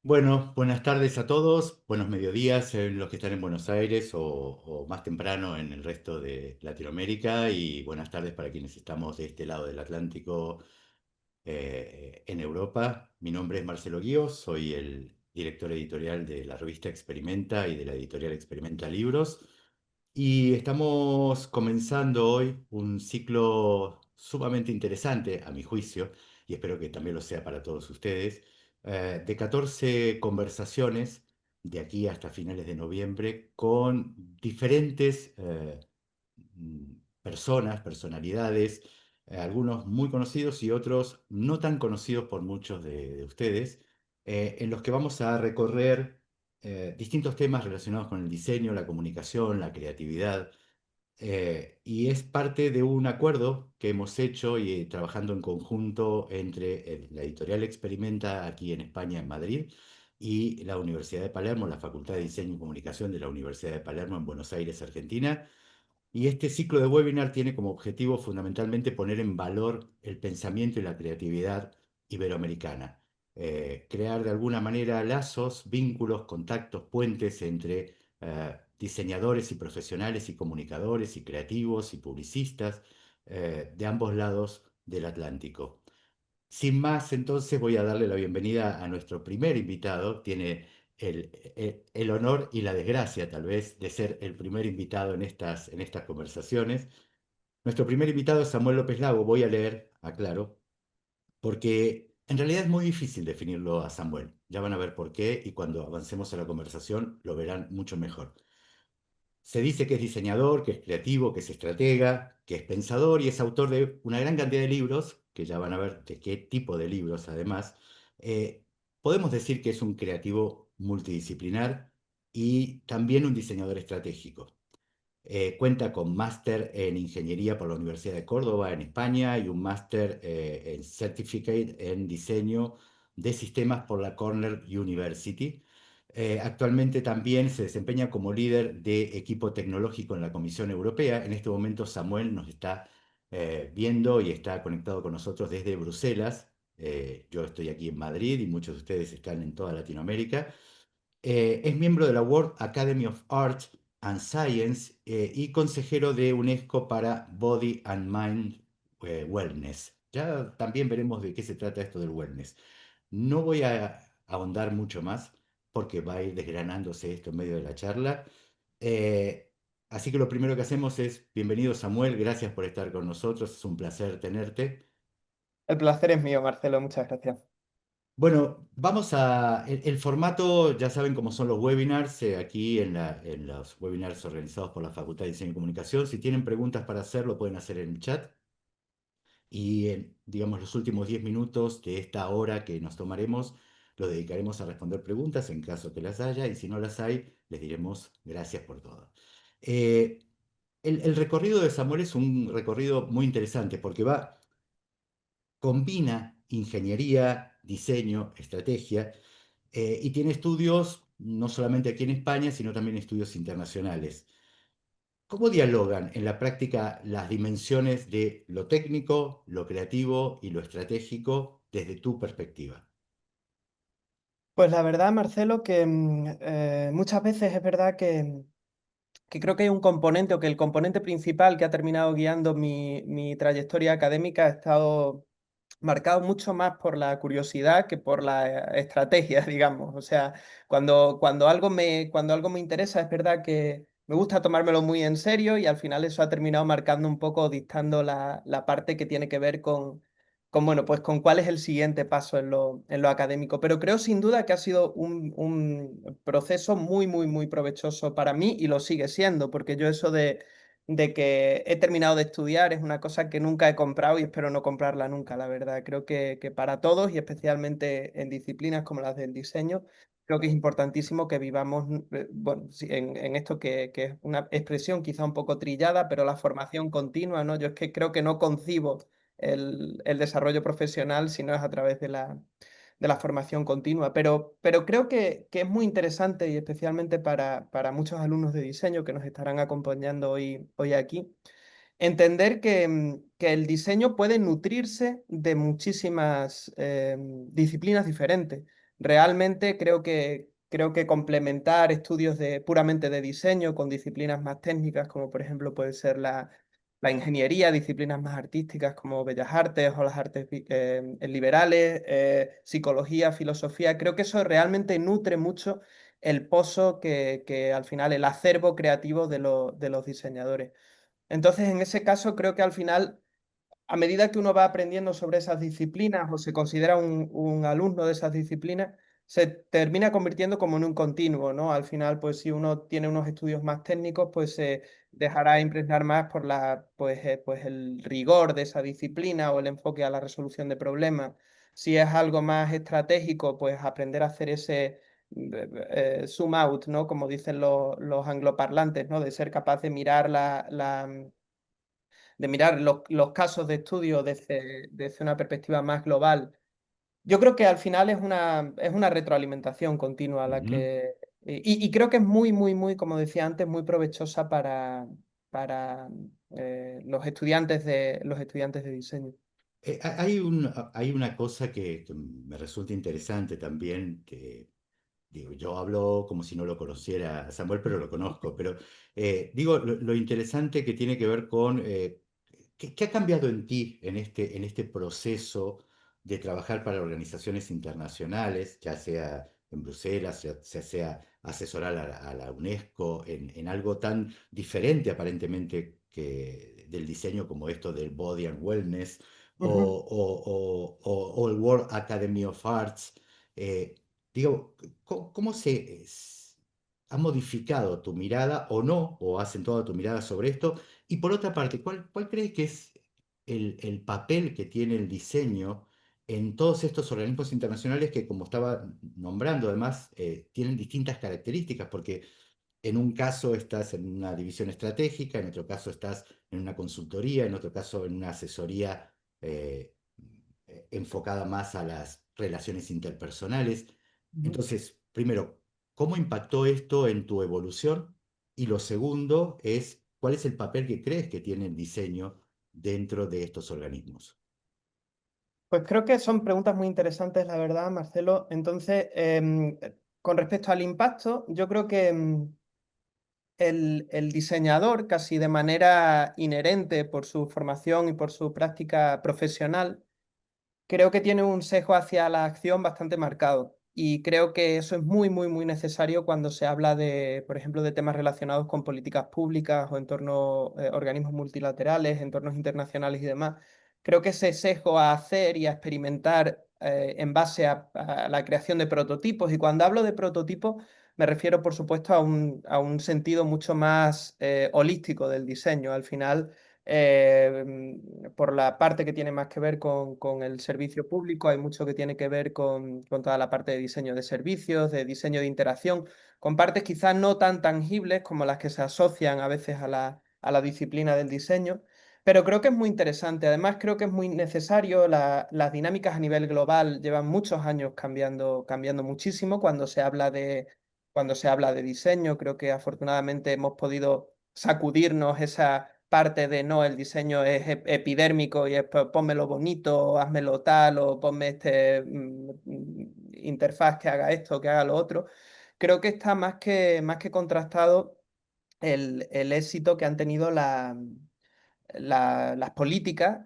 Bueno, buenas tardes a todos, buenos mediodías en los que están en Buenos Aires o más temprano en el resto de Latinoamérica y buenas tardes para quienes estamos de este lado del Atlántico en Europa. Mi nombre es Marcelo Guíos, soy el director editorial de la revista Experimenta y de la editorial Experimenta Libros. Y estamos comenzando hoy un ciclo sumamente interesante, a mi juicio, y espero que también lo sea para todos ustedes, de 14 conversaciones de aquí hasta finales de noviembre con diferentes personas, personalidades, algunos muy conocidos y otros no tan conocidos por muchos de ustedes, en los que vamos a recorrer distintos temas relacionados con el diseño, la comunicación, la creatividad, y es parte de un acuerdo que hemos hecho y trabajando en conjunto entre la editorial Experimenta aquí en España, en Madrid, y la Universidad de Palermo, la Facultad de Diseño y Comunicación de la Universidad de Palermo en Buenos Aires, Argentina. Y este ciclo de webinar tiene como objetivo fundamentalmente poner en valor el pensamiento y la creatividad iberoamericana. Crear de alguna manera lazos, vínculos, contactos, puentes entre diseñadores y profesionales y comunicadores y creativos y publicistas de ambos lados del Atlántico. Sin más, entonces voy a darle la bienvenida a nuestro primer invitado. Tiene el honor y la desgracia, tal vez, de ser el primer invitado en estas conversaciones. Nuestro primer invitado es Samuel López Lago. Voy a leer, aclaro, porque en realidad es muy difícil definirlo a Samuel. Ya van a ver por qué y cuando avancemos a la conversación lo verán mucho mejor. Se dice que es diseñador, que es creativo, que es estratega, que es pensador y es autor de una gran cantidad de libros, que ya van a ver de qué tipo de libros además. Eh, Podemos decir que es un creativo multidisciplinar y también un diseñador estratégico. Cuenta con máster en ingeniería por la Universidad de Córdoba en España y un máster en Certificate en diseño de sistemas por la Cornell University. Actualmente también se desempeña como líder de equipo tecnológico en la Comisión Europea. En este momento Samuel nos está viendo y está conectado con nosotros desde Bruselas. Yo estoy aquí en Madrid y muchos de ustedes están en toda Latinoamérica. Es miembro de la World Academy of Art and Science y consejero de UNESCO para Body and Mind Wellness. Ya también veremos de qué se trata esto del wellness. No voy a ahondar mucho más porque va a ir desgranándose esto en medio de la charla. Eh, Así que lo primero que hacemos es, bienvenido Samuel, gracias por estar con nosotros, es un placer tenerte. El placer es mío, Marcelo, muchas gracias. Bueno, vamos a... El formato, ya saben cómo son los webinars, aquí en los webinars organizados por la Facultad de Diseño y Comunicación. Si tienen preguntas para hacer, lo pueden hacer en el chat. Y en, digamos, los últimos 10 minutos de esta hora que nos tomaremos, lo dedicaremos a responder preguntas en caso que las haya. Y si no las hay, les diremos gracias por todo. Eh, el recorrido de Samuel es un recorrido muy interesante porque combina ingeniería, diseño, estrategia y tiene estudios no solamente aquí en España, sino también estudios internacionales. ¿Cómo dialogan en la práctica las dimensiones de lo técnico, lo creativo y lo estratégico desde tu perspectiva? Pues la verdad, Marcelo, que muchas veces es verdad que creo que hay un componente o que el componente principal que ha terminado guiando mi trayectoria académica ha estado marcado mucho más por la curiosidad que por la estrategia, digamos. O sea, cuando algo me interesa, es verdad que me gusta tomármelo muy en serio y al final eso ha terminado marcando un poco, dictando la parte que tiene que ver bueno, pues con cuál es el siguiente paso en lo académico. Pero creo sin duda que ha sido un proceso muy, muy, muy provechoso para mí y lo sigue siendo, porque yo eso de que he terminado de estudiar es una cosa que nunca he comprado y espero no comprarla nunca, la verdad. Creo que para todos y especialmente en disciplinas como las del diseño, creo que es importantísimo que vivamos, bueno, sí, en esto que es una expresión quizá un poco trillada, pero la formación continua, ¿no? Yo es que creo que no concibo el desarrollo profesional si no es a través de la formación continua. Pero creo que es muy interesante y especialmente para muchos alumnos de diseño que nos estarán acompañando hoy aquí, entender que el diseño puede nutrirse de muchísimas disciplinas diferentes. Realmente creo que complementar estudios puramente de diseño con disciplinas más técnicas, como por ejemplo puede ser la ingeniería, disciplinas más artísticas como bellas artes o las artes liberales, psicología, filosofía, creo que eso realmente nutre mucho el pozo que al final, el acervo creativo de los diseñadores. Entonces, en ese caso, creo que al final, a medida que uno va aprendiendo sobre esas disciplinas o se considera un alumno de esas disciplinas, se termina convirtiendo como en un continuo, ¿no? Al final, pues si uno tiene unos estudios más técnicos, pues se dejará impregnar más por pues el rigor de esa disciplina o el enfoque a la resolución de problemas. Si es algo más estratégico, pues aprender a hacer ese zoom out, ¿no? Como dicen los angloparlantes, ¿no? De ser capaz de mirar de mirar los casos de estudio desde una perspectiva más global. Yo creo que al final es una retroalimentación continua la Ujú. y creo que es muy, muy, muy, como decía antes, muy provechosa para los estudiantes de diseño. Hay una cosa que me resulta interesante también, que digo, yo hablo como si no lo conociera a Samuel, pero lo conozco. Pero digo, lo interesante que tiene que ver con qué ha cambiado en ti en este proceso de trabajar para organizaciones internacionales, ya sea en Bruselas, ya sea asesorar a la UNESCO en algo tan diferente aparentemente que del diseño como esto del Body and Wellness Ujú. o el World Academy of Arts. Eh, Digo, ¿cómo ha modificado tu mirada o no, o ha acentuado tu mirada sobre esto? Y por otra parte, ¿cuál crees que es el papel que tiene el diseño en todos estos organismos internacionales que, como estaba nombrando, además, tienen distintas características? Porque en un caso estás en una división estratégica, en otro caso estás en una consultoría, en otro caso en una asesoría enfocada más a las relaciones interpersonales. Ujú. Entonces, primero, ¿cómo impactó esto en tu evolución? Y lo segundo es, ¿cuál es el papel que crees que tiene el diseño dentro de estos organismos? Pues creo que son preguntas muy interesantes, la verdad, Marcelo. Entonces, con respecto al impacto, yo creo que el diseñador, casi de manera inherente por su formación y por su práctica profesional, creo que tiene un sesgo hacia la acción bastante marcado. Y creo que eso es muy, muy, muy necesario cuando se habla de, por ejemplo, de temas relacionados con políticas públicas o entornos, organismos multilaterales, entornos internacionales y demás. Creo que ese sesgo a hacer y a experimentar en base a la creación de prototipos, y cuando hablo de prototipos, me refiero, por supuesto, a un sentido mucho más holístico del diseño. Al final, por la parte que tiene más que ver con el servicio público, hay mucho que tiene que ver con toda la parte de diseño de servicios, de diseño de interacción, con partes quizás no tan tangibles como las que se asocian a veces a la disciplina del diseño. Pero creo que es muy interesante. Además, creo que es muy necesario. Las dinámicas a nivel global llevan muchos años cambiando muchísimo cuando se habla de diseño. Creo que afortunadamente hemos podido sacudirnos esa parte de no, el diseño es epidérmico y es pónmelo bonito, házmelo tal, o ponme este interfaz que haga esto, que haga lo otro. Creo que está más que contrastado el éxito que han tenido las políticas,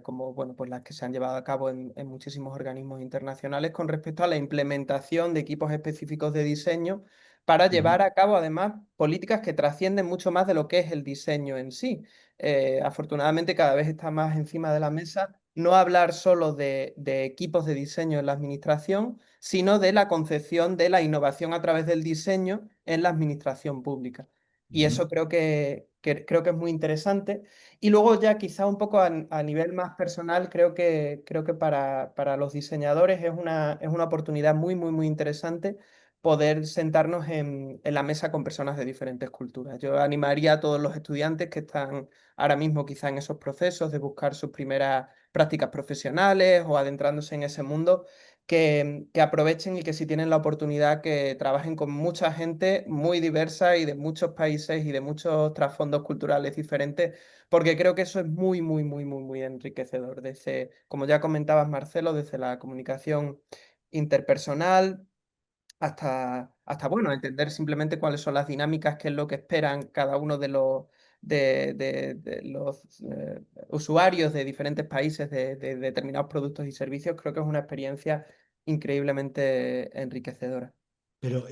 como bueno, pues las que se han llevado a cabo en muchísimos organismos internacionales con respecto a la implementación de equipos específicos de diseño para Ujú, llevar a cabo además políticas que trascienden mucho más de lo que es el diseño en sí. Afortunadamente cada vez está más encima de la mesa no hablar solo de equipos de diseño en la administración, sino de la concepción de la innovación a través del diseño en la administración pública. Y ujú, eso creo que es muy interesante. Y luego ya quizá un poco a nivel más personal, creo que para los diseñadores es una oportunidad muy, muy, muy interesante poder sentarnos en la mesa con personas de diferentes culturas. Yo animaría a todos los estudiantes que están ahora mismo quizá en esos procesos de buscar sus primeras prácticas profesionales o adentrándose en ese mundo, que aprovechen y que si tienen la oportunidad que trabajen con mucha gente muy diversa y de muchos países y de muchos trasfondos culturales diferentes, porque creo que eso es muy, muy, muy, muy, muy enriquecedor. Desde, como ya comentabas, Marcelo, desde la comunicación interpersonal, hasta bueno, entender simplemente cuáles son las dinámicas, qué es lo que esperan cada uno de los usuarios de diferentes países de determinados productos y servicios. Creo que es una experiencia increíblemente enriquecedora. Pero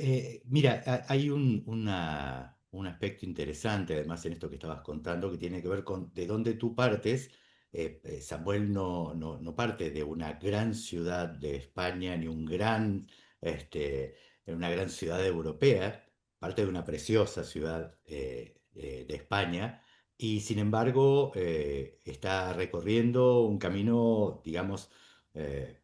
mira, hay un aspecto interesante además en esto que estabas contando que tiene que ver con de dónde tú partes. Samuel no parte de una gran ciudad de España ni este, una gran ciudad europea, parte de una preciosa ciudad de España y sin embargo está recorriendo un camino, digamos, eh,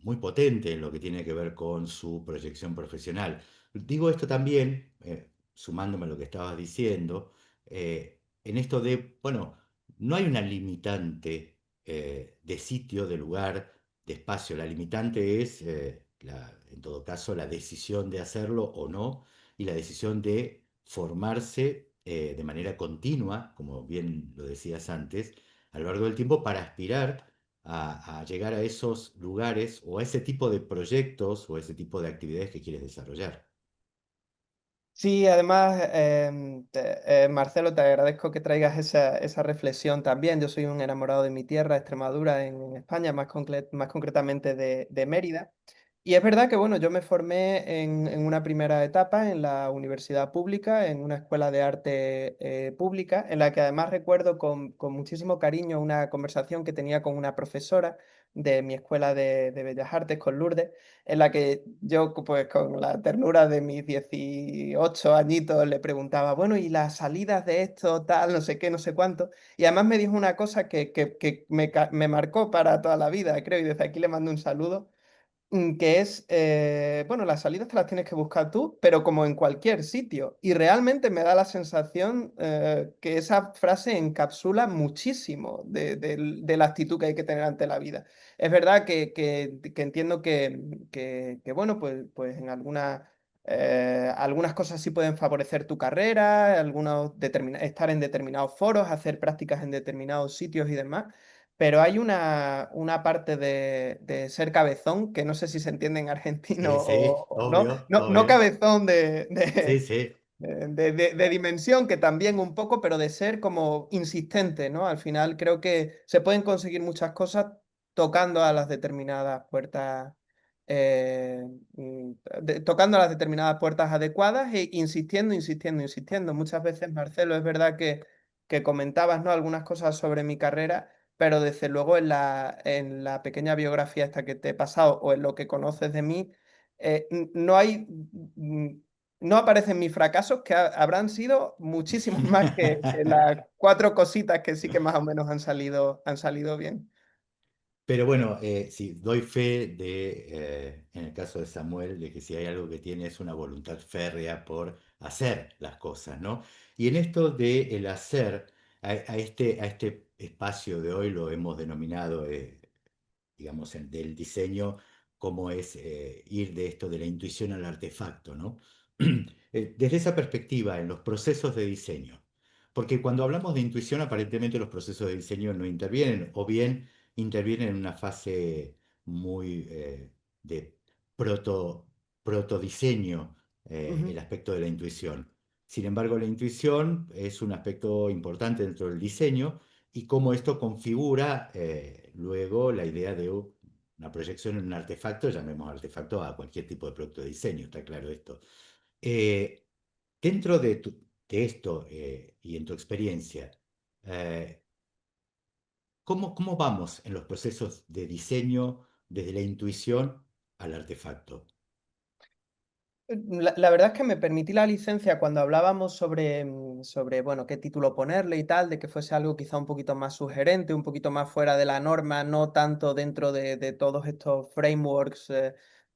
muy potente en lo que tiene que ver con su proyección profesional. Digo esto también, sumándome a lo que estabas diciendo, en esto de, bueno, no hay una limitante de sitio, de lugar, de espacio. La limitante es, en todo caso, la decisión de hacerlo o no y la decisión de formarse de manera continua, como bien lo decías antes, a lo largo del tiempo para aspirar a llegar a esos lugares o a ese tipo de proyectos o a ese tipo de actividades que quieres desarrollar. Sí, además, Marcelo, te agradezco que traigas esa reflexión también. Yo soy un enamorado de mi tierra, Extremadura, en España, más concretamente de Mérida. Y es verdad que, bueno, yo me formé en una primera etapa en la universidad pública, en una escuela de arte pública, en la que además recuerdo con muchísimo cariño una conversación que tenía con una profesora de mi escuela de Bellas Artes, con Lourdes, en la que yo, pues con la ternura de mis 18 añitos, le preguntaba, bueno, ¿y las salidas de esto, tal, no sé qué, no sé cuánto? Y además me dijo una cosa que me marcó para toda la vida, creo, y desde aquí le mando un saludo, que es, bueno, las salidas te las tienes que buscar tú, pero como en cualquier sitio. Y realmente me da la sensación que esa frase encapsula muchísimo de la actitud que hay que tener ante la vida. Es verdad que entiendo que, bueno, pues en algunas cosas sí pueden favorecer tu carrera, estar en determinados foros, hacer prácticas en determinados sitios y demás. Pero hay una parte de ser cabezón, que no sé si se entiende en argentino Sí, sí, o no. obvio, No obvio. cabezón Sí, sí. de dimensión, que también un poco, pero de ser como insistente, ¿no? Al final creo que se pueden conseguir muchas cosas tocando a las determinadas puertas, eh, tocando a las determinadas puertas adecuadas e insistiendo, insistiendo, insistiendo. Muchas veces, Marcelo, es verdad que comentabas, ¿no? Algunas cosas sobre mi carrera, pero desde luego en la pequeña biografía esta que te he pasado o en lo que conoces de mí, no hay, no aparecen mis fracasos, que habrán sido muchísimos más que las cuatro cositas que sí que más o menos han salido bien. Pero bueno, sí, doy fe en el caso de Samuel, de que si hay algo que tiene es una voluntad férrea por hacer las cosas, ¿no? Y en esto de el hacer, a este espacio de hoy lo hemos denominado digamos, del diseño, cómo es ir de esto de la intuición al artefacto, ¿no? Desde esa perspectiva, en los procesos de diseño, porque cuando hablamos de intuición, aparentemente los procesos de diseño no intervienen, o bien intervienen en una fase muy de proto, protodiseño, el Ujú. aspecto de la intuición. Sin embargo, la intuición es un aspecto importante dentro del diseño y cómo esto configura luego la idea de una proyección en un artefacto, llamemos artefacto a cualquier tipo de producto de diseño, está claro esto. Eh, Dentro de esto y en tu experiencia, eh, ¿cómo vamos en los procesos de diseño desde la intuición al artefacto? La verdad es que me permití la licencia cuando hablábamos sobre, bueno, qué título ponerle y tal, de que fuese algo quizá un poquito más sugerente, un poquito más fuera de la norma, no tanto dentro de todos estos frameworks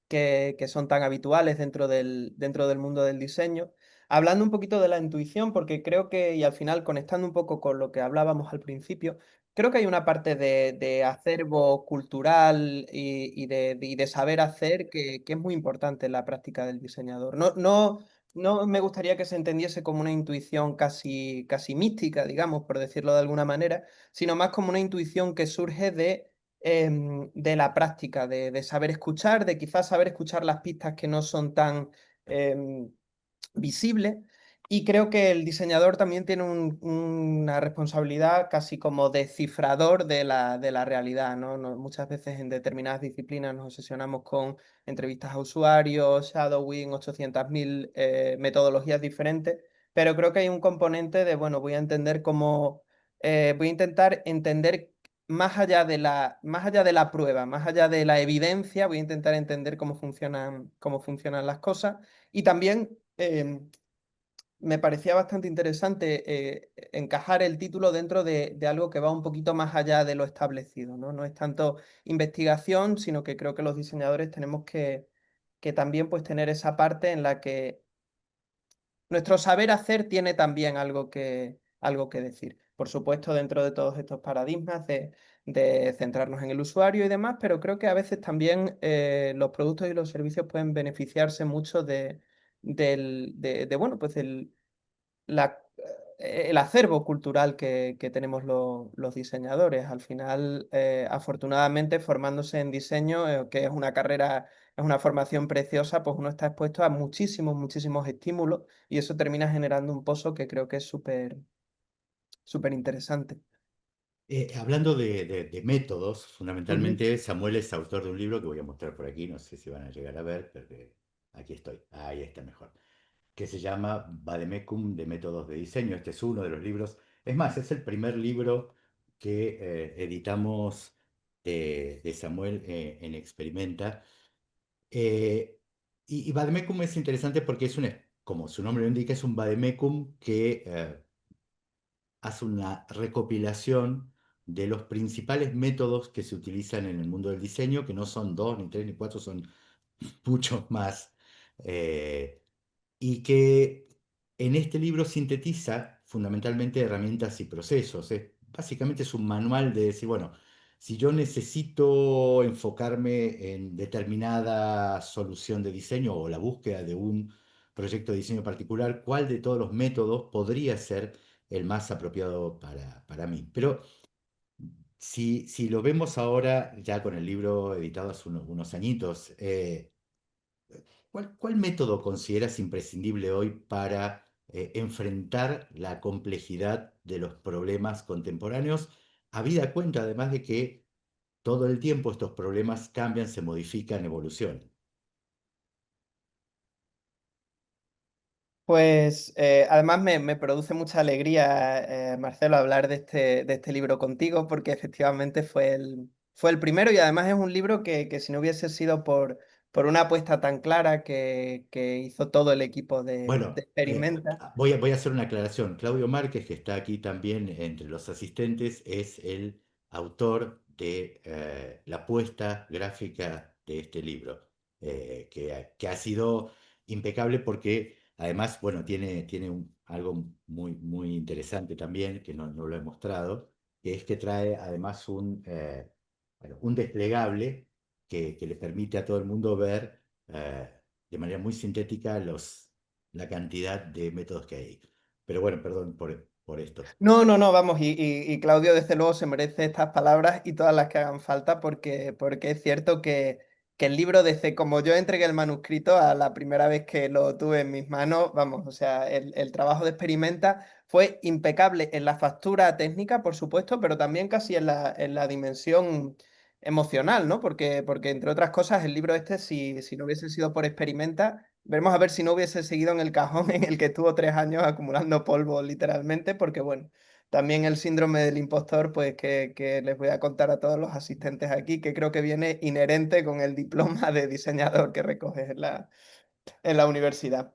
que son tan habituales dentro del mundo del diseño. Hablando un poquito de la intuición, porque creo que, y al final conectando un poco con lo que hablábamos al principio, creo que hay una parte de acervo cultural y de saber hacer que es muy importante en la práctica del diseñador. No me gustaría que se entendiese como una intuición casi mística, digamos, por decirlo de alguna manera, sino más como una intuición que surge de de la práctica, de saber escuchar, de quizás saber escuchar las pistas que no son tan em, visibles. Y creo que el diseñador también tiene una responsabilidad casi como descifrador de la realidad, ¿no? Muchas veces en determinadas disciplinas nos obsesionamos con entrevistas a usuarios, shadowing, 800.000 metodologías diferentes, pero creo que hay un componente de, bueno, voy a entender cómo, voy a intentar entender más allá de la prueba, más allá de la evidencia, voy a intentar entender cómo funcionan las cosas. Y también me parecía bastante interesante encajar el título dentro de algo que va un poquito más allá de lo establecido, ¿no? No es tanto investigación, sino que creo que los diseñadores tenemos que también pues, tener esa parte en la que nuestro saber hacer tiene también algo que decir. Por supuesto, dentro de todos estos paradigmas de centrarnos en el usuario y demás, pero creo que a veces también los productos y los servicios pueden beneficiarse mucho bueno, pues la- el acervo cultural que tenemos los diseñadores. Al final, afortunadamente, formándose en diseño, que es una carrera, es una formación preciosa, pues uno está expuesto a muchísimos, muchísimos estímulos y eso termina generando un pozo que creo que es súper, súper interesante. Hablando de métodos, Ujú. fundamentalmente Samuel es autor de un libro que voy a mostrar por aquí, no sé si van a llegar a ver, pero aquí estoy, ahí está mejor, que se llama Vademecum de métodos de diseño. Este es uno de los libros, es más, es el primer libro que editamos de Samuel en Experimenta. Eh, y Vademecum es interesante porque como su nombre lo indica, es un Vademecum que hace una recopilación de los principales métodos que se utilizan en el mundo del diseño, que no son dos, ni tres, ni cuatro, son muchos más. Eh, y que en este libro sintetiza fundamentalmente herramientas y procesos. Básicamente es un manual de decir, bueno, si yo necesito enfocarme en determinada solución de diseño o la búsqueda de un proyecto de diseño particular, ¿cuál de todos los métodos podría ser el más apropiado para mí? Pero si lo vemos ahora, ya con el libro editado hace unos añitos, ¿cuál método consideras imprescindible hoy para enfrentar la complejidad de los problemas contemporáneos, habida cuenta además de que todo el tiempo estos problemas cambian, se modifican, evolucionan? Pues además me produce mucha alegría, Marcelo, hablar de este libro contigo, porque efectivamente fue el primero y además es un libro que si no hubiese sido por una apuesta tan clara que hizo todo el equipo de Bueno, Experimenta. voy a hacer una aclaración. Claudio Márquez, que está aquí también entre los asistentes, es el autor de la puesta gráfica de este libro, que ha sido impecable porque además, bueno, tiene algo muy interesante también, que no lo he mostrado, que es que trae además bueno, un desplegable que le permite a todo el mundo ver de manera muy sintética la cantidad de métodos que hay. Pero bueno, perdón por esto. No, no, no, vamos, y Claudio desde luego se merece estas palabras y todas las que hagan falta porque es cierto que el libro desde como yo entregué el manuscrito a la primera vez que lo tuve en mis manos, vamos, o sea, el trabajo de Experimenta fue impecable en la factura técnica, por supuesto, pero también casi en la dimensión emocional, ¿no? Porque entre otras cosas el libro este, si no hubiese sido por Experimenta, veremos a ver si no hubiese seguido en el cajón en el que estuvo 3 años acumulando polvo, literalmente, porque bueno, también el síndrome del impostor, pues que les voy a contar a todos los asistentes aquí, que creo que viene inherente con el diploma de diseñador que recoges en la universidad.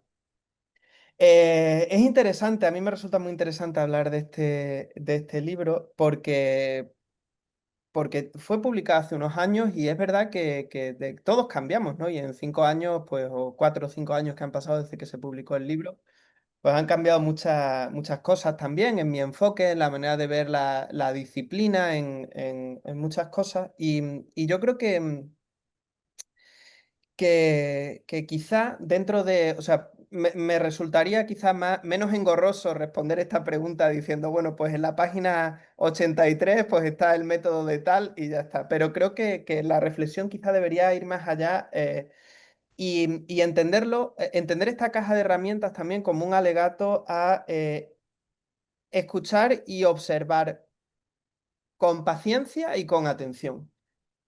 Es interesante, a mí me resulta muy interesante hablar de este libro porque fue publicado hace unos años y es verdad que todos cambiamos, ¿no? Y en 5 años, pues, o 4 o 5 años que han pasado desde que se publicó el libro, pues han cambiado muchas cosas también en mi enfoque, en la manera de ver la disciplina, en muchas cosas. Y yo creo que quizá dentro de, o sea, me resultaría quizás menos engorroso responder esta pregunta diciendo, bueno, pues en la página 83 pues está el método de tal y ya está. Pero creo que la reflexión quizá debería ir más allá y entenderlo, entender esta caja de herramientas también como un alegato a escuchar y observar con paciencia y con atención.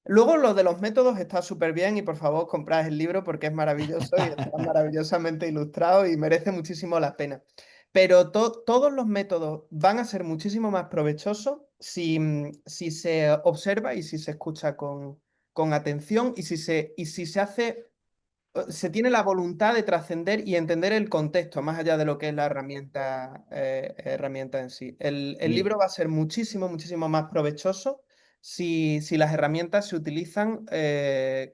Luego lo de los métodos está súper bien y por favor comprad el libro porque es maravilloso y está maravillosamente ilustrado y merece muchísimo la pena. Pero todos los métodos van a ser muchísimo más provechosos si se observa y si se escucha con atención y si se hace se tiene la voluntad de trascender y entender el contexto, más allá de lo que es la herramienta en sí. El Mira, libro va a ser muchísimo, muchísimo más provechoso si las herramientas se utilizan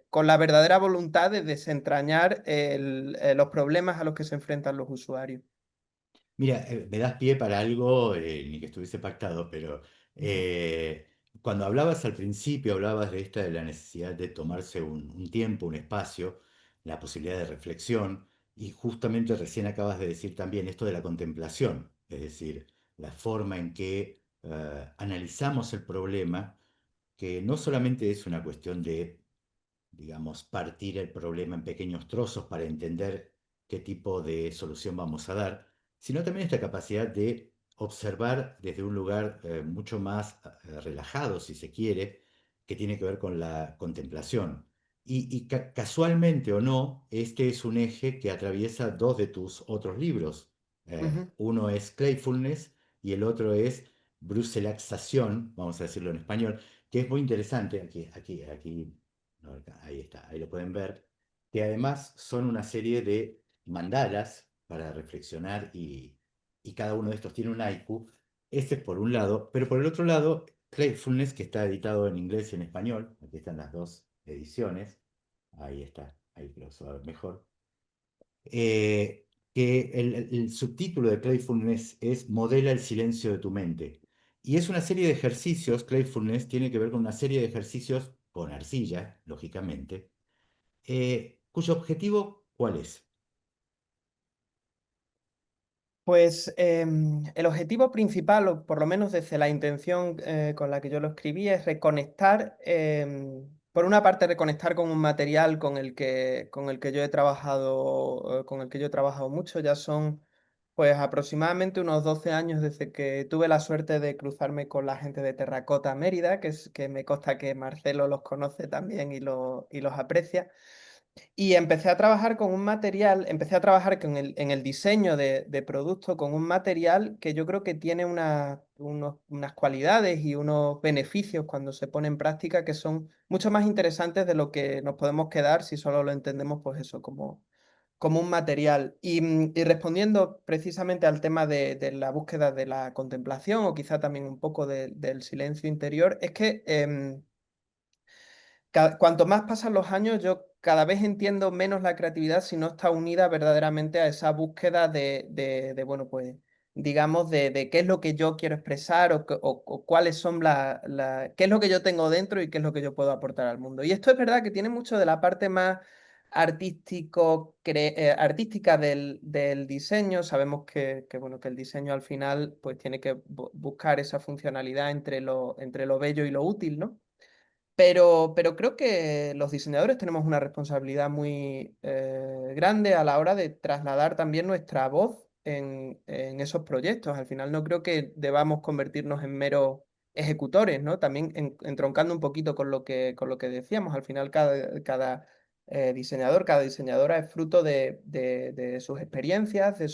con la verdadera voluntad de desentrañar los problemas a los que se enfrentan los usuarios. Mira, me das pie para algo, ni que estuviese pactado, pero Ujú, eh, cuando hablabas al principio, hablabas de esta, de la necesidad de tomarse un tiempo, un espacio, la posibilidad de reflexión, y justamente recién acabas de decir también esto de la contemplación, es decir, la forma en que analizamos el problema, que no solamente es una cuestión de digamos, partir el problema en pequeños trozos para entender qué tipo de solución vamos a dar, sino también esta capacidad de observar desde un lugar mucho más relajado, si se quiere, que tiene que ver con la contemplación. Y casualmente o no, este es un eje que atraviesa dos de tus otros libros. ujú. Uno es Clayfulness y el otro es Bruselaxación, vamos a decirlo en español, que es muy interesante. Aquí no, ahí está, ahí lo pueden ver, que además son una serie de mandalas para reflexionar y cada uno de estos tiene un haiku. Este es por un lado, pero por el otro lado, Clayfulness, que está editado en inglés y en español, aquí están las dos ediciones, ahí está, ahí lo se va a ver mejor, que el subtítulo de Clayfulness es Modela el silencio de tu mente. Y es una serie de ejercicios, Clayfulness tiene que ver con una serie de ejercicios con arcilla, lógicamente, cuyo objetivo, ¿cuál es? Pues el objetivo principal, o por lo menos desde la intención con la que yo lo escribí, es reconectar, por una parte, reconectar con un material con el que yo he trabajado, con el que yo he trabajado mucho. Ya son pues aproximadamente unos 12 años desde que tuve la suerte de cruzarme con la gente de Terracota Mérida, que me consta que Marcelo los conoce también y los aprecia. Y empecé a trabajar con un material, empecé a trabajar en el diseño de producto con un material que yo creo que tiene unas cualidades y unos beneficios cuando se pone en práctica que son mucho más interesantes de lo que nos podemos quedar si solo lo entendemos, pues eso, como un material. Y respondiendo precisamente al tema de la búsqueda de la contemplación o quizá también un poco del silencio interior, es que cuanto más pasan los años, yo cada vez entiendo menos la creatividad si no está unida verdaderamente a esa búsqueda bueno, pues, digamos, de qué es lo que yo quiero expresar o cuáles son qué es lo que yo tengo dentro y qué es lo que yo puedo aportar al mundo. Y esto es verdad que tiene mucho de la parte más artística del diseño. Sabemos bueno, que el diseño al final pues tiene que buscar esa funcionalidad entre lo bello y lo útil, ¿no? Pero creo que los diseñadores tenemos una responsabilidad muy grande a la hora de trasladar también nuestra voz en esos proyectos. Al final no creo que debamos convertirnos en meros ejecutores, ¿no? También entroncando un poquito con lo que decíamos. Al final cada diseñador, cada diseñadora es fruto de sus experiencias, de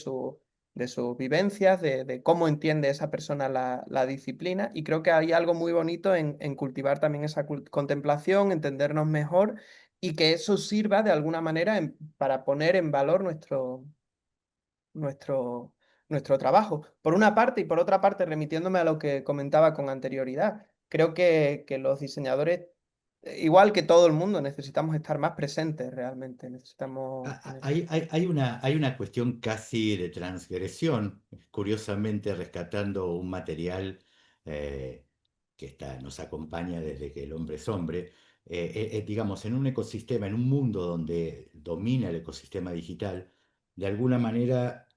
sus vivencias, de cómo entiende esa persona la disciplina. Y creo que hay algo muy bonito en cultivar también esa contemplación, entendernos mejor y que eso sirva de alguna manera para poner en valor nuestro, nuestro trabajo. Por una parte y por otra parte, remitiéndome a lo que comentaba con anterioridad, creo que los diseñadores, igual que todo el mundo, necesitamos estar más presentes realmente. Hay una cuestión casi de transgresión, curiosamente rescatando un material eh, que nos acompaña desde que el hombre es hombre, digamos, en un ecosistema, en un mundo donde domina el ecosistema digital, de alguna manera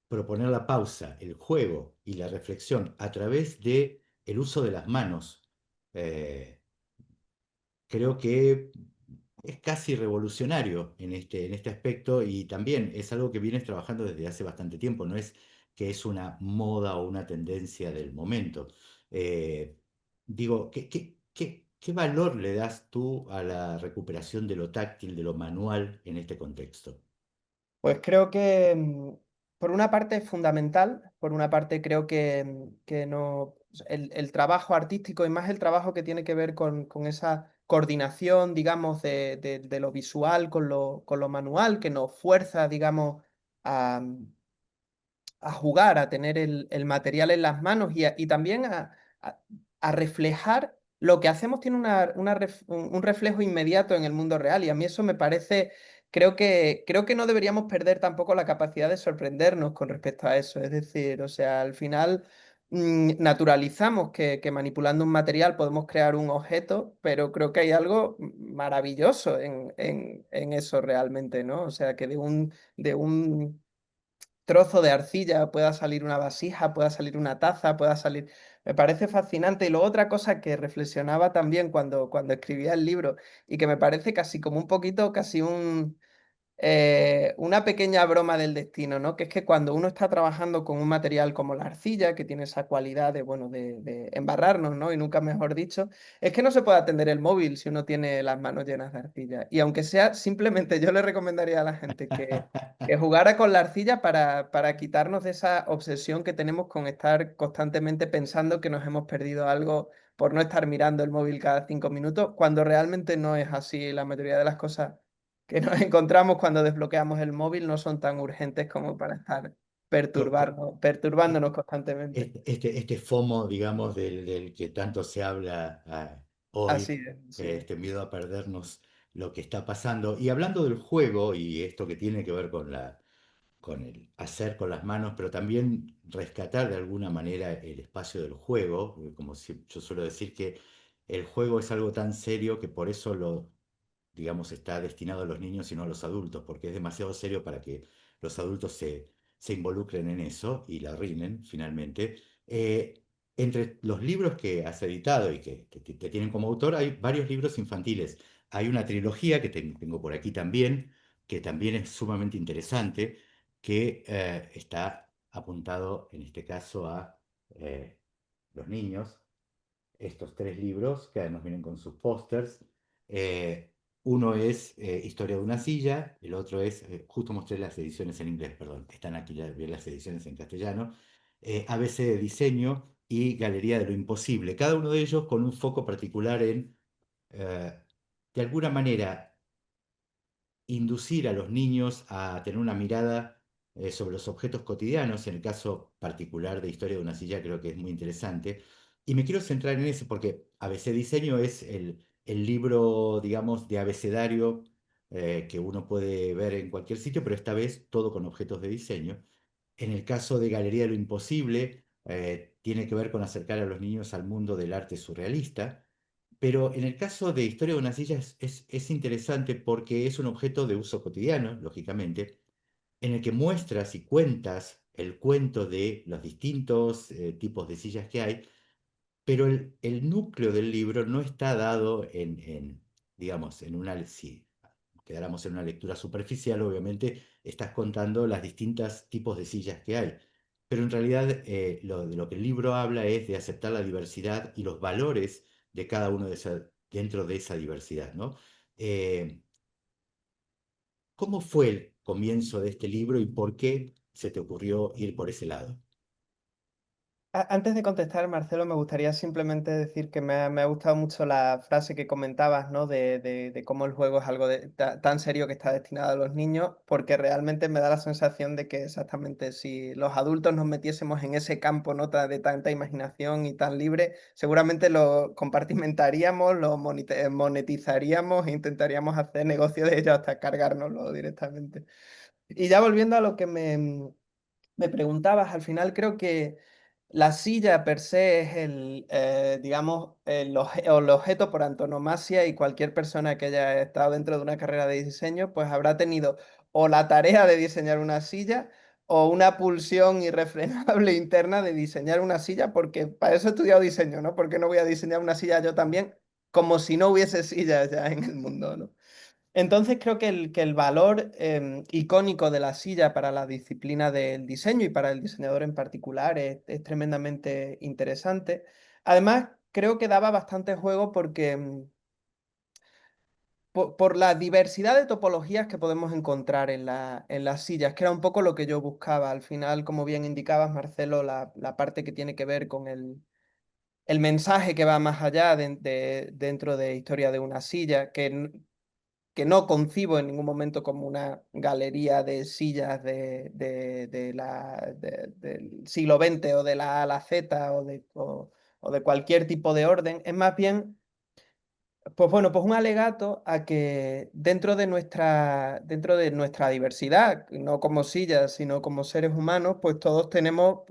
proponer la pausa, el juego y la reflexión a través de el uso de las manos. Eh, Creo que es casi revolucionario en este aspecto y también es algo que vienes trabajando desde hace bastante tiempo, no es que es una moda o una tendencia del momento. Eh, Digo, ¿qué valor le das tú a la recuperación de lo táctil, de lo manual en este contexto? Pues creo que por una parte es fundamental, por una parte creo que no, el trabajo artístico y más el trabajo que tiene que ver con esa coordinación, digamos, de lo visual con lo manual, que nos fuerza, digamos, a, a jugar, a tener el material en las manos y también a- a reflejar lo que hacemos tiene un reflejo inmediato en el mundo real y a mí eso me parece, creo que no deberíamos perder tampoco la capacidad de sorprendernos con respecto a eso. Es decir, o sea, al final naturalizamos que manipulando un material podemos crear un objeto, pero creo que hay algo maravilloso en eso realmente, ¿no? O sea, que de un trozo de arcilla, pueda salir una vasija, pueda salir una taza, pueda salir... Me parece fascinante. Y luego otra cosa que reflexionaba también cuando escribía el libro y que me parece casi como un poquito, casi una pequeña broma del destino, ¿no? Que es que cuando uno está trabajando con un material como la arcilla, que tiene esa cualidad de, bueno, de embarrarnos, ¿no? Y nunca mejor dicho, es que no se puede atender el móvil si uno tiene las manos llenas de arcilla. Y aunque sea, simplemente yo le recomendaría a la gente que jugara con la arcilla para quitarnos de esa obsesión que tenemos con estar constantemente pensando que nos hemos perdido algo por no estar mirando el móvil cada 5 minutos, cuando realmente no es así. La mayoría de las cosas que nos encontramos cuando desbloqueamos el móvil no son tan urgentes como para estar Co- co- perturbándonos constantemente. este FOMO, digamos, del que tanto se habla hoy, Así es, así es. este miedo a perdernos lo que está pasando. Y hablando del juego y esto que tiene que ver con el hacer con las manos, pero también rescatar de alguna manera el espacio del juego, como yo suelo decir que el juego es algo tan serio que por eso digamos, está destinado a los niños y no a los adultos, porque es demasiado serio para que los adultos se involucren en eso y la arruinen finalmente. Entre los libros que has editado y que te tienen como autor, hay varios libros infantiles. Hay una trilogía que tengo por aquí también, que también es sumamente interesante, que está apuntado en este caso a los niños, estos tres libros, que además vienen con sus pósters. Eh, Uno es Historia de una silla, el otro es, justo mostré las ediciones en inglés, perdón, están aquí las ediciones en castellano, ABC de Diseño y Galería de lo Imposible, cada uno de ellos con un foco particular en, de alguna manera, inducir a los niños a tener una mirada sobre los objetos cotidianos. En el caso particular de Historia de una silla creo que es muy interesante. Y me quiero centrar en eso porque ABC Diseño es el libro, digamos, de abecedario que uno puede ver en cualquier sitio, pero esta vez todo con objetos de diseño. En el caso de Galería de lo Imposible, tiene que ver con acercar a los niños al mundo del arte surrealista. Pero en el caso de Historia de una silla es interesante porque es un objeto de uso cotidiano, lógicamente, en el que muestras y cuentas el cuento de los distintos tipos de sillas que hay, pero el núcleo del libro no está dado digamos, en una, si quedáramos en una lectura superficial, obviamente estás contando las distintas tipos de sillas que hay. Pero en realidad de lo que el libro habla es de aceptar la diversidad y los valores de cada uno dentro de esa diversidad, ¿no? Eh, ¿Cómo fue el comienzo de este libro y por qué se te ocurrió ir por ese lado? Antes de contestar, Marcelo, me gustaría simplemente decir que me ha gustado mucho la frase que comentabas, ¿no? De cómo el juego es algo tan serio que está destinado a los niños, porque realmente me da la sensación de que exactamente si los adultos nos metiésemos en ese campo, ¿no? De tanta imaginación y tan libre, seguramente lo compartimentaríamos, monetizaríamos e intentaríamos hacer negocio de ello hasta cargárnoslo directamente. Y ya volviendo a lo que me preguntabas, al final creo que la silla per se es digamos, el objeto por antonomasia y cualquier persona que haya estado dentro de una carrera de diseño, pues habrá tenido o la tarea de diseñar una silla o una pulsión irrefrenable interna de diseñar una silla, porque para eso he estudiado diseño, ¿no? Porque no voy a diseñar una silla yo también, como si no hubiese sillas ya en el mundo, ¿no? Entonces creo que el valor icónico de la silla para la disciplina del diseño y para el diseñador en particular es tremendamente interesante. Además, creo que daba bastante juego porque por la diversidad de topologías que podemos encontrar en las sillas, que era un poco lo que yo buscaba. Al final, como bien indicabas, Marcelo, la parte que tiene que ver con el mensaje que va más allá dentro de Historia de una silla, que no concibo en ningún momento como una galería de sillas del siglo XX o de la A a la Z o de cualquier tipo de orden. Es más bien, pues bueno, pues un alegato a que dentro de nuestra diversidad, no como sillas, sino como seres humanos, pues todos tenemos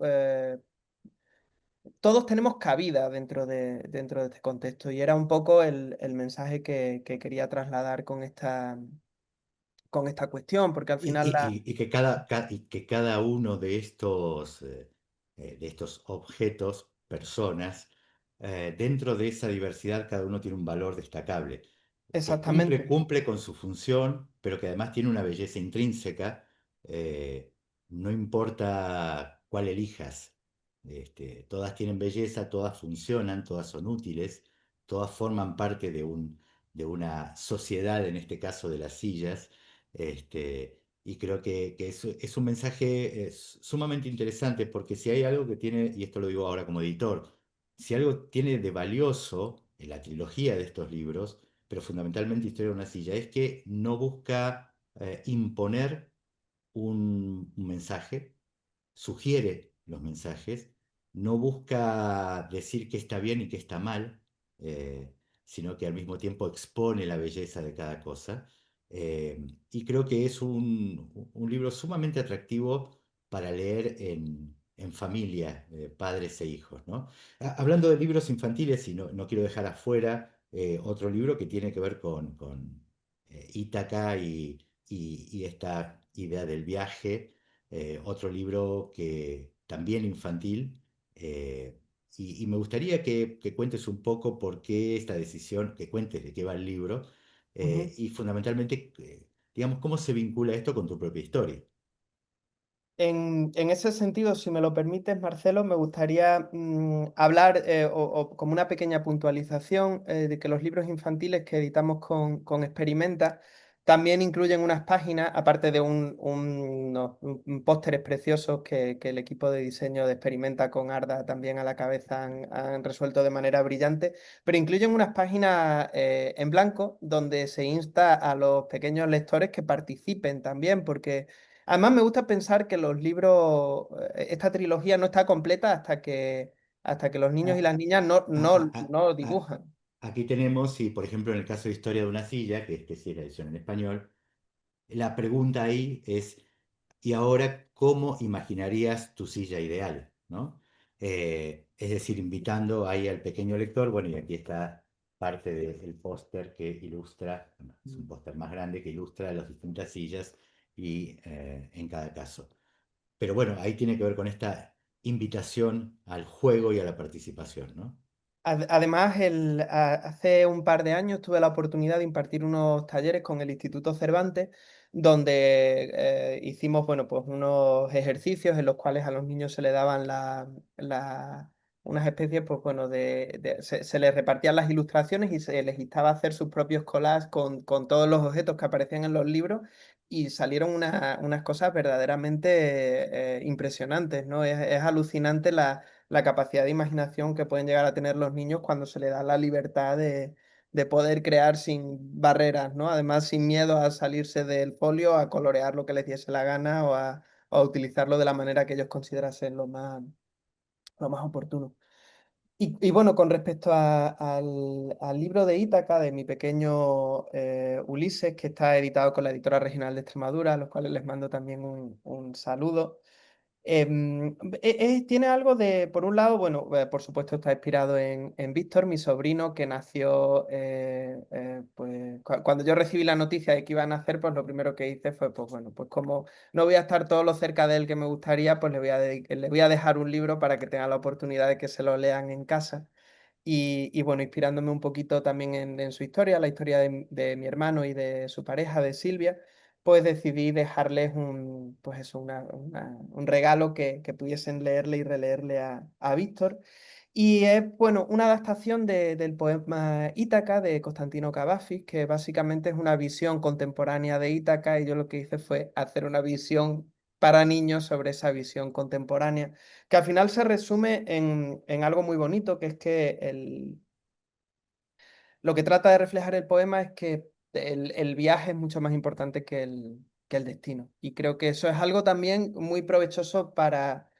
cabida dentro de este contexto. Y era un poco el mensaje que quería trasladar con esta cuestión, porque al final Y que y que cada uno de estos objetos, personas, dentro de esa diversidad, cada uno tiene un valor destacable, que exactamente. cumple con su función, pero que además tiene una belleza intrínseca, eh, no importa cuál elijas. Todas tienen belleza, todas funcionan, todas son útiles, todas forman parte de una sociedad, en este caso de las sillas. Y creo que es un mensaje sumamente interesante, porque si hay algo que tiene, y esto lo digo ahora como editor, si algo tiene de valioso en la trilogía de estos libros, pero fundamentalmente Historia de una silla, es que no busca imponer un mensaje, sugiere los mensajes, no busca decir qué está bien y qué está mal, eh, sino que al mismo tiempo expone la belleza de cada cosa. Y creo que es un libro sumamente atractivo para leer en familia, padres e hijos, ¿no? Hablando de libros infantiles, y no quiero dejar afuera otro libro que tiene que ver con Ítaca y esta idea del viaje, otro libro que también infantil, y me gustaría que cuentes un poco por qué esta decisión, que cuentes de qué va el libro, Ujú. y fundamentalmente, digamos, cómo se vincula esto con tu propia historia. En ese sentido, si me lo permites, Marcelo, me gustaría hablar o como una pequeña puntualización de que los libros infantiles que editamos con Experimenta también incluyen unas páginas, aparte de unos pósteres preciosos que el equipo de diseño de Experimenta con Arda también a la cabeza han resuelto de manera brillante, pero incluyen unas páginas en blanco donde se insta a los pequeños lectores que participen también, porque además, me gusta pensar que los libros, esta trilogía no está completa hasta que los niños y Ah, las niñas ah, ah, ah, no ah, dibujan. Aquí tenemos, y por ejemplo, en el caso de Historia de una silla, que este sí es la edición en español, la pregunta ahí es, ¿y ahora cómo imaginarías tu silla ideal? ¿No? Es decir, invitando ahí al pequeño lector, bueno, y aquí está parte del póster que ilustra, bueno, es un póster más grande que ilustra las distintas sillas y en cada caso. Pero bueno, ahí tiene que ver con esta invitación al juego y a la participación, ¿no? Además, hace un par de años tuve la oportunidad de impartir unos talleres con el Instituto Cervantes, donde hicimos, bueno, pues unos ejercicios en los cuales a los niños se les daban unas especies, pues bueno, se les repartían las ilustraciones y se les instaba a hacer sus propios collages con todos los objetos que aparecían en los libros y salieron unas cosas verdaderamente impresionantes, ¿no? Es alucinante la capacidad de imaginación que pueden llegar a tener los niños cuando se les da la libertad de poder crear sin barreras, ¿no? Además, sin miedo a salirse del folio, a colorear lo que les diese la gana o a utilizarlo de la manera que ellos considerasen lo más oportuno. Y bueno, con respecto al libro de Ítaca, de mi pequeño Ulises, que está editado con la editora regional de Extremadura, a los cuales les mando también un saludo. Tiene algo de, por un lado, bueno, por supuesto está inspirado en Víctor, mi sobrino, que nació, pues cuando yo recibí la noticia de que iba a nacer, pues lo primero que hice fue, pues bueno, pues como no voy a estar todo lo cerca de él que me gustaría, pues le voy a dejar un libro para que tenga la oportunidad de que se lo lean en casa. Y bueno, inspirándome un poquito también en su historia, la historia de mi hermano y de su pareja, de Silvia, pues decidí dejarles pues eso, un regalo que pudiesen leerle y releerle a Víctor. Y es, bueno, una adaptación del poema Ítaca de Constantino Cavafis, que básicamente es una visión contemporánea de Ítaca, y yo lo que hice fue hacer una visión para niños sobre esa visión contemporánea, que al final se resume en algo muy bonito, que es que lo que trata de reflejar el poema es que el viaje es mucho más importante que el destino. Y creo que eso es algo también muy provechoso para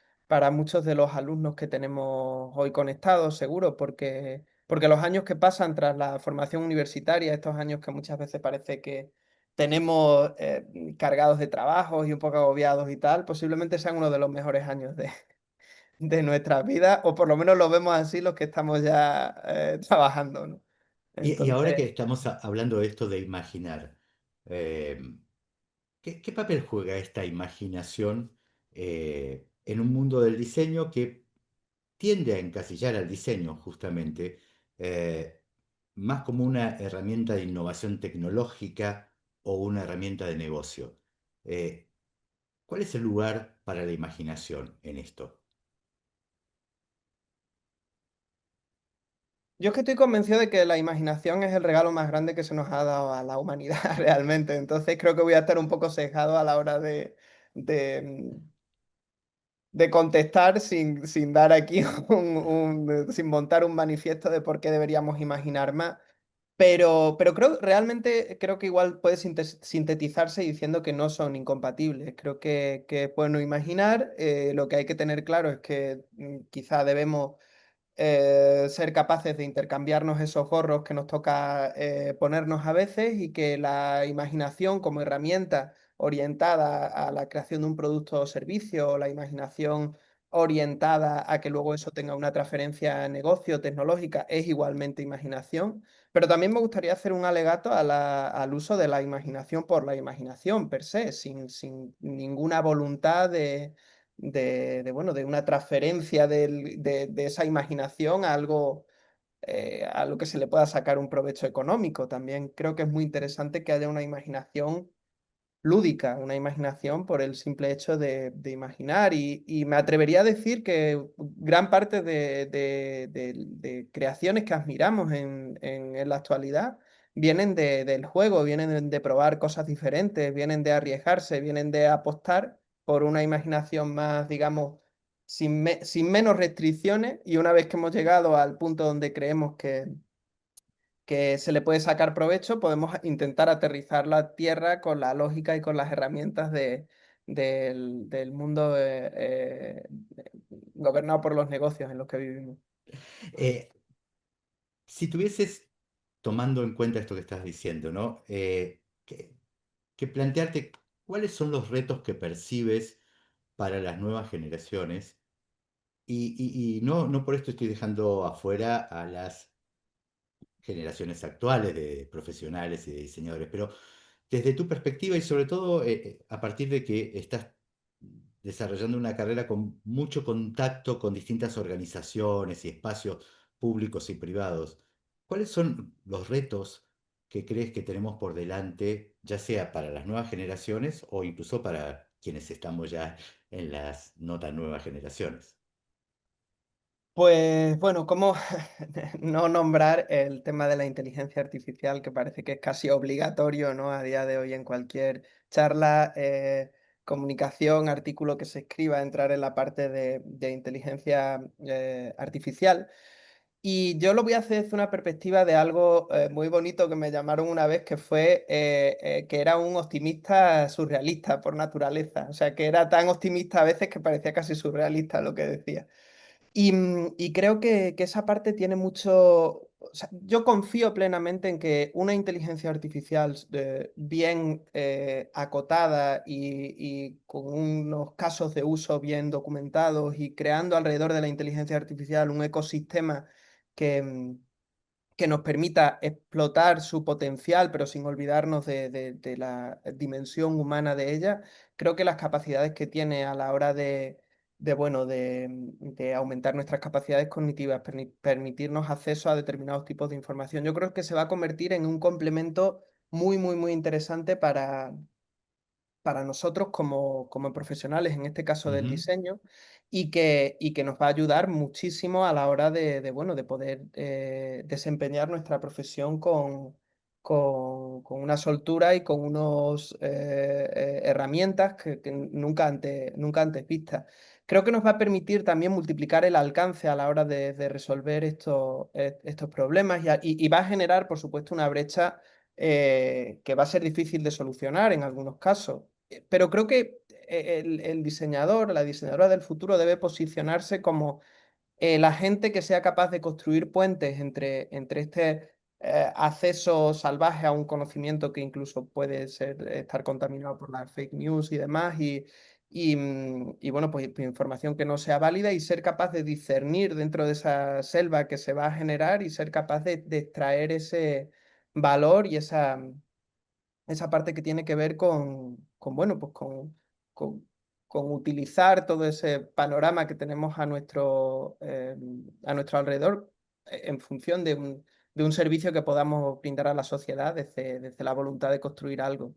muchos de los alumnos que tenemos hoy conectados, seguro, porque los años que pasan tras la formación universitaria, estos años que muchas veces parece que tenemos cargados de trabajos y un poco agobiados y tal, posiblemente sean uno de los mejores años de nuestras vidas, o por lo menos lo vemos así los que estamos ya trabajando, ¿no? Y ahora Entonces, que estamos hablando de esto de imaginar, eh, ¿qué papel juega esta imaginación en un mundo del diseño que tiende a encasillar al diseño justamente más como una herramienta de innovación tecnológica o una herramienta de negocio? Eh, ¿Cuál es el lugar para la imaginación en esto? yo es que estoy convencido de que la imaginación es el regalo más grande que se nos ha dado a la humanidad realmente. Entonces creo que voy a estar un poco sesgado a la hora de, de contestar sin dar aquí sin montar un manifiesto de por qué deberíamos imaginar más. Pero realmente creo que igual puede sintetizarse diciendo que no son incompatibles. Creo que es bueno imaginar. Lo que hay que tener claro es que quizá debemos ser capaces de intercambiarnos esos gorros que nos toca ponernos a veces, y que la imaginación como herramienta orientada a la creación de un producto o servicio, o la imaginación orientada a que luego eso tenga una transferencia a negocio tecnológica, es igualmente imaginación. Pero también me gustaría hacer un alegato al uso de la imaginación por la imaginación per se, sin ninguna voluntad bueno, de una transferencia de esa imaginación a algo que se le pueda sacar un provecho económico. También creo que es muy interesante que haya una imaginación lúdica, una imaginación por el simple hecho de imaginar. Y me atrevería a decir que gran parte de creaciones que admiramos en la actualidad vienen del juego, vienen de probar cosas diferentes, vienen de arriesgarse, vienen de apostar por una imaginación más, digamos, sin menos restricciones. Y una vez que hemos llegado al punto donde creemos que se le puede sacar provecho, podemos intentar aterrizar la Tierra con la lógica y con las herramientas del mundo gobernado por los negocios en los que vivimos. Eh, si tuvieses, tomando en cuenta esto que estás diciendo, ¿no? Que plantearte cuáles son los retos que percibes para las nuevas generaciones. Y no por esto estoy dejando afuera a las generaciones actuales de profesionales y de diseñadores, pero desde tu perspectiva y sobre todo a partir de que estás desarrollando una carrera con mucho contacto con distintas organizaciones y espacios públicos y privados, ¿cuáles son los retos que crees que tenemos por delante, ya sea para las nuevas generaciones o incluso para quienes estamos ya en las no tan nuevas generaciones? Pues bueno, ¿cómo no nombrar el tema de la inteligencia artificial, que parece que es casi obligatorio, ¿no? A día de hoy en cualquier charla, comunicación, artículo que se escriba, entrar en la parte de inteligencia artificial. Y yo lo voy a hacer desde una perspectiva de algo muy bonito que me llamaron una vez, que fue que era un optimista surrealista por naturaleza. O sea, que era tan optimista a veces que parecía casi surrealista lo que decía. Y creo que esa parte tiene mucho. o sea, yo confío plenamente en que una inteligencia artificial bien acotada y con unos casos de uso bien documentados y creando alrededor de la inteligencia artificial un ecosistema que, que nos permita explotar su potencial, pero sin olvidarnos de la dimensión humana de ella, creo que las capacidades que tiene a la hora de aumentar nuestras capacidades cognitivas, permitirnos acceso a determinados tipos de información, yo creo que se va a convertir en un complemento muy, muy, muy interesante para nosotros como profesionales, en este caso del Ujú, diseño, y que nos va a ayudar muchísimo a la hora bueno, de poder desempeñar nuestra profesión con una soltura y con unos herramientas que nunca antes vistas. Creo que nos va a permitir también multiplicar el alcance a la hora de resolver estos problemas y va a generar, por supuesto, una brecha que va a ser difícil de solucionar en algunos casos. Pero creo que el diseñador, la diseñadora del futuro debe posicionarse como la gente que sea capaz de construir puentes entre este acceso salvaje a un conocimiento que incluso puede estar contaminado por las fake news y demás, y bueno, pues información que no sea válida y ser capaz de discernir dentro de esa selva que se va a generar y ser capaz de extraer ese valor y esa parte que tiene que ver bueno, pues con utilizar todo ese panorama que tenemos a nuestro alrededor en función de un servicio que podamos brindar a la sociedad desde la voluntad de construir algo.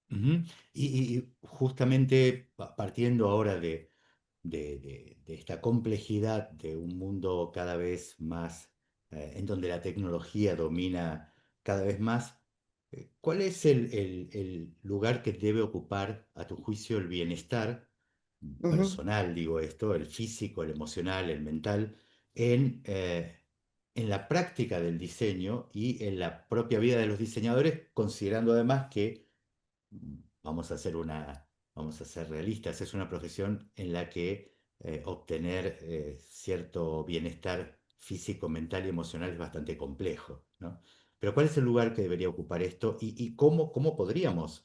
ujú. Y justamente partiendo ahora de esta complejidad de un mundo cada vez más, en donde la tecnología domina cada vez más, ¿cuál es el lugar que debe ocupar, a tu juicio, el bienestar Ujú, personal, digo esto, el físico, el emocional, el mental, en la práctica del diseño y en la propia vida de los diseñadores, considerando además que vamos a ser realistas, es una profesión en la que obtener cierto bienestar físico, mental y emocional es bastante complejo, ¿no? Pero ¿cuál es el lugar que debería ocupar esto y cómo podríamos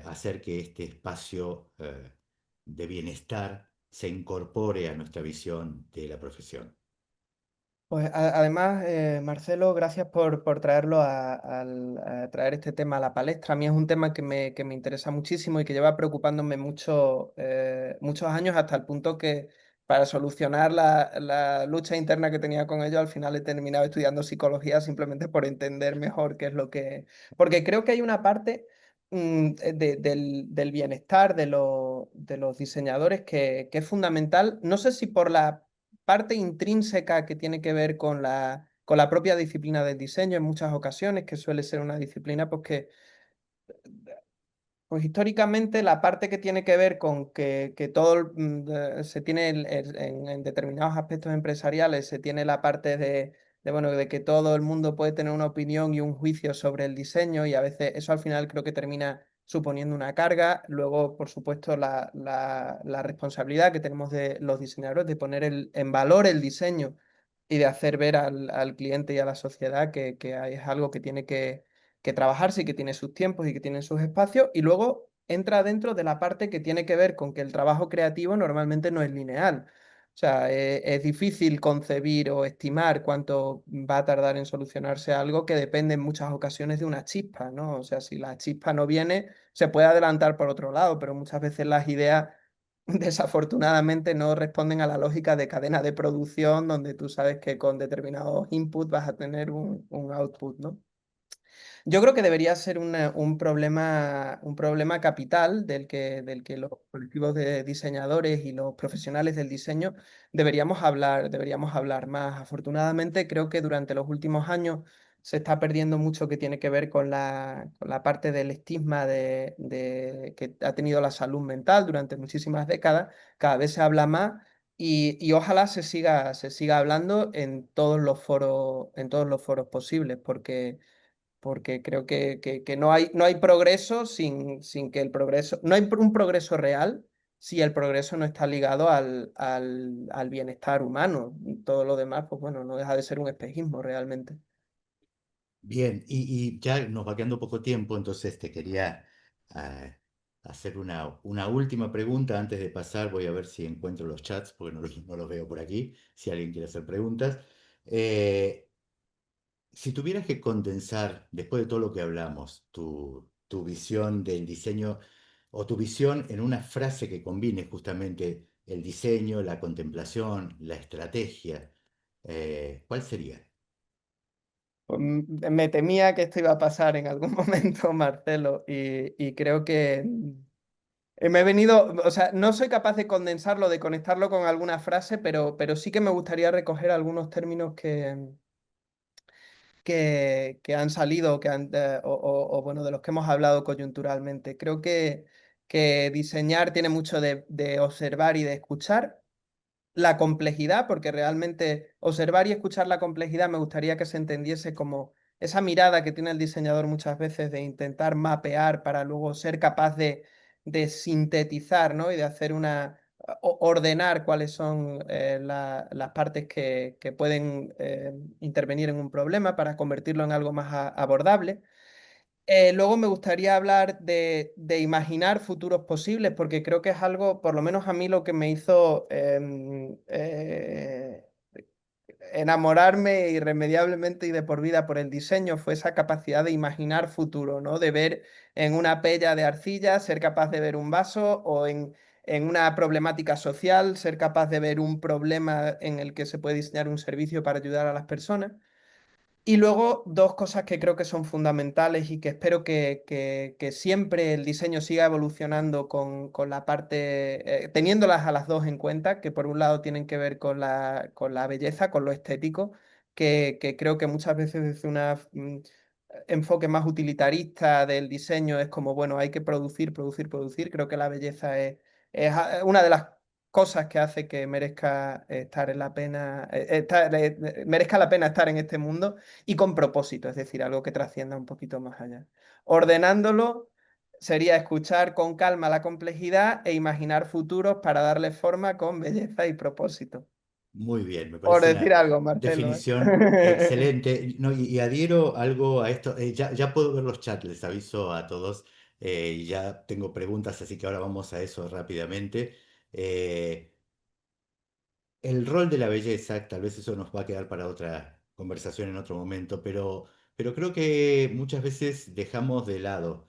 hacer que este espacio de bienestar se incorpore a nuestra visión de la profesión? pues además, Marcelo, gracias por traerlo a traer este tema a la palestra. A mí es un tema que me interesa muchísimo y que lleva preocupándome muchos años hasta el punto que para solucionar la lucha interna que tenía con ello, al final he terminado estudiando psicología simplemente por entender mejor qué es lo que... Porque creo que hay una parte del bienestar de los diseñadores que es fundamental. No sé si por la parte intrínseca que tiene que ver con la propia disciplina del diseño en muchas ocasiones, que suele ser una disciplina pues que pues históricamente la parte que tiene que ver con que se tiene en determinados aspectos empresariales, se tiene la parte bueno, de que todo el mundo puede tener una opinión y un juicio sobre el diseño y a veces eso al final creo que termina suponiendo una carga. Luego, por supuesto, la responsabilidad que tenemos de los diseñadores de poner en valor el diseño y de hacer ver al cliente y a la sociedad que es algo que tiene que trabajarse y que tiene sus tiempos y que tiene sus espacios, y luego entra dentro de la parte que tiene que ver con que el trabajo creativo normalmente no es lineal. O sea, es difícil concebir o estimar cuánto va a tardar en solucionarse algo que depende en muchas ocasiones de una chispa, ¿no? O sea, si la chispa no viene, se puede adelantar por otro lado, pero muchas veces las ideas desafortunadamente no responden a la lógica de cadena de producción donde tú sabes que con determinados inputs vas a tener un output, ¿no? Yo creo que debería ser un problema capital del que los colectivos de diseñadores y los profesionales del diseño deberíamos hablar más. Afortunadamente, creo que durante los últimos años se está perdiendo mucho que tiene que ver con la parte del estigma que ha tenido la salud mental durante muchísimas décadas. Cada vez se habla más. Y ojalá se siga hablando en todos los foros posibles, porque creo que no hay progreso sin que el progreso, no hay un progreso real si el progreso no está ligado al bienestar humano. Todo lo demás, pues bueno, no deja de ser un espejismo realmente. Bien, y ya nos va quedando poco tiempo, entonces te quería ah, hacer una última pregunta antes de pasar. Voy a ver si encuentro los chats, porque no los veo por aquí, si alguien quiere hacer preguntas. Eh, si tuvieras que condensar, después de todo lo que hablamos, tu visión del diseño o tu visión en una frase que combine justamente el diseño, la contemplación, la estrategia, ¿cuál sería? Pues, me temía que esto iba a pasar en algún momento, Marcelo, y creo que me he venido, o sea, no soy capaz de condensarlo, de conectarlo con alguna frase, pero sí que me gustaría recoger algunos términos que han salido que han, o, bueno, de los que hemos hablado coyunturalmente. Creo que diseñar tiene mucho de observar y de escuchar. La complejidad, porque realmente observar y escuchar la complejidad me gustaría que se entendiese como esa mirada que tiene el diseñador muchas veces de intentar mapear para luego ser capaz de sintetizar, ¿no? Y de hacer ordenar cuáles son las partes que pueden intervenir en un problema para convertirlo en algo más abordable. Luego me gustaría hablar de imaginar futuros posibles, porque creo que es algo, por lo menos a mí, lo que me hizo enamorarme irremediablemente y de por vida por el diseño fue esa capacidad de imaginar futuro, ¿no? De ver en una pella de arcilla, ser capaz de ver un vaso o en una problemática social, ser capaz de ver un problema en el que se puede diseñar un servicio para ayudar a las personas. Y luego dos cosas que creo que son fundamentales y que espero que siempre el diseño siga evolucionando con la parte, teniéndolas a las dos en cuenta, que por un lado tienen que ver con la belleza, con lo estético, que creo que muchas veces desde un enfoque más utilitarista del diseño es como, bueno, hay que producir, producir, producir. Creo que la belleza es una de las cosas que hace que merezca estar en la pena, merezca la pena estar en este mundo y con propósito, es decir, algo que trascienda un poquito más allá. Ordenándolo sería escuchar con calma la complejidad e imaginar futuros para darle forma con belleza y propósito. Muy bien, me Por parece decir una algo, Marcelo, definición ¿eh? excelente. No, y adhiero algo a esto. Ya puedo ver los chats, les aviso a todos. Y ya tengo preguntas, así que ahora vamos a eso rápidamente. Eh, el rol de la belleza, tal vez eso nos va a quedar para otra conversación en otro momento, pero creo que muchas veces dejamos de lado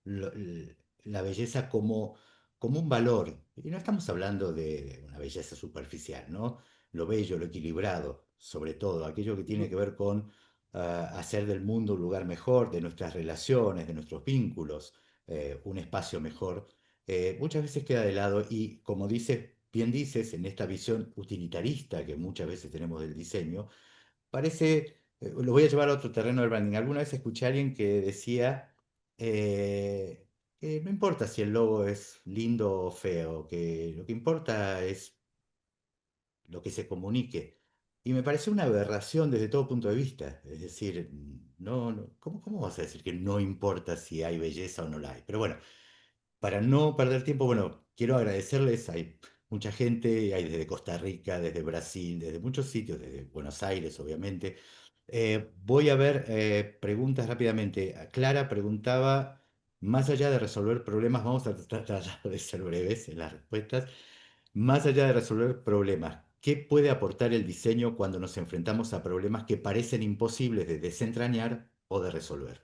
la belleza como un valor. Y no estamos hablando de una belleza superficial, ¿no? Lo bello, lo equilibrado, sobre todo, aquello que tiene que ver con hacer del mundo un lugar mejor, de nuestras relaciones, de nuestros vínculos, un espacio mejor muchas veces queda de lado y como dices, bien dices, en esta visión utilitarista que muchas veces tenemos del diseño, parece, lo voy a llevar a otro terreno del branding. Alguna vez escuché a alguien que decía que no importa si el logo es lindo o feo, que lo que importa es lo que se comunique. Y me pareció una aberración desde todo punto de vista. Es decir, ¿cómo vas a decir que no importa si hay belleza o no la hay? Pero bueno, para no perder tiempo, bueno, quiero agradecerles. Hay mucha gente, hay desde Costa Rica, desde Brasil, desde muchos sitios, desde Buenos Aires, obviamente. Voy a ver preguntas rápidamente. Clara preguntaba, más allá de resolver problemas, vamos a tratar de ser breves en las respuestas. Más allá de resolver problemas, ¿qué puede aportar el diseño cuando nos enfrentamos a problemas que parecen imposibles de desentrañar o de resolver?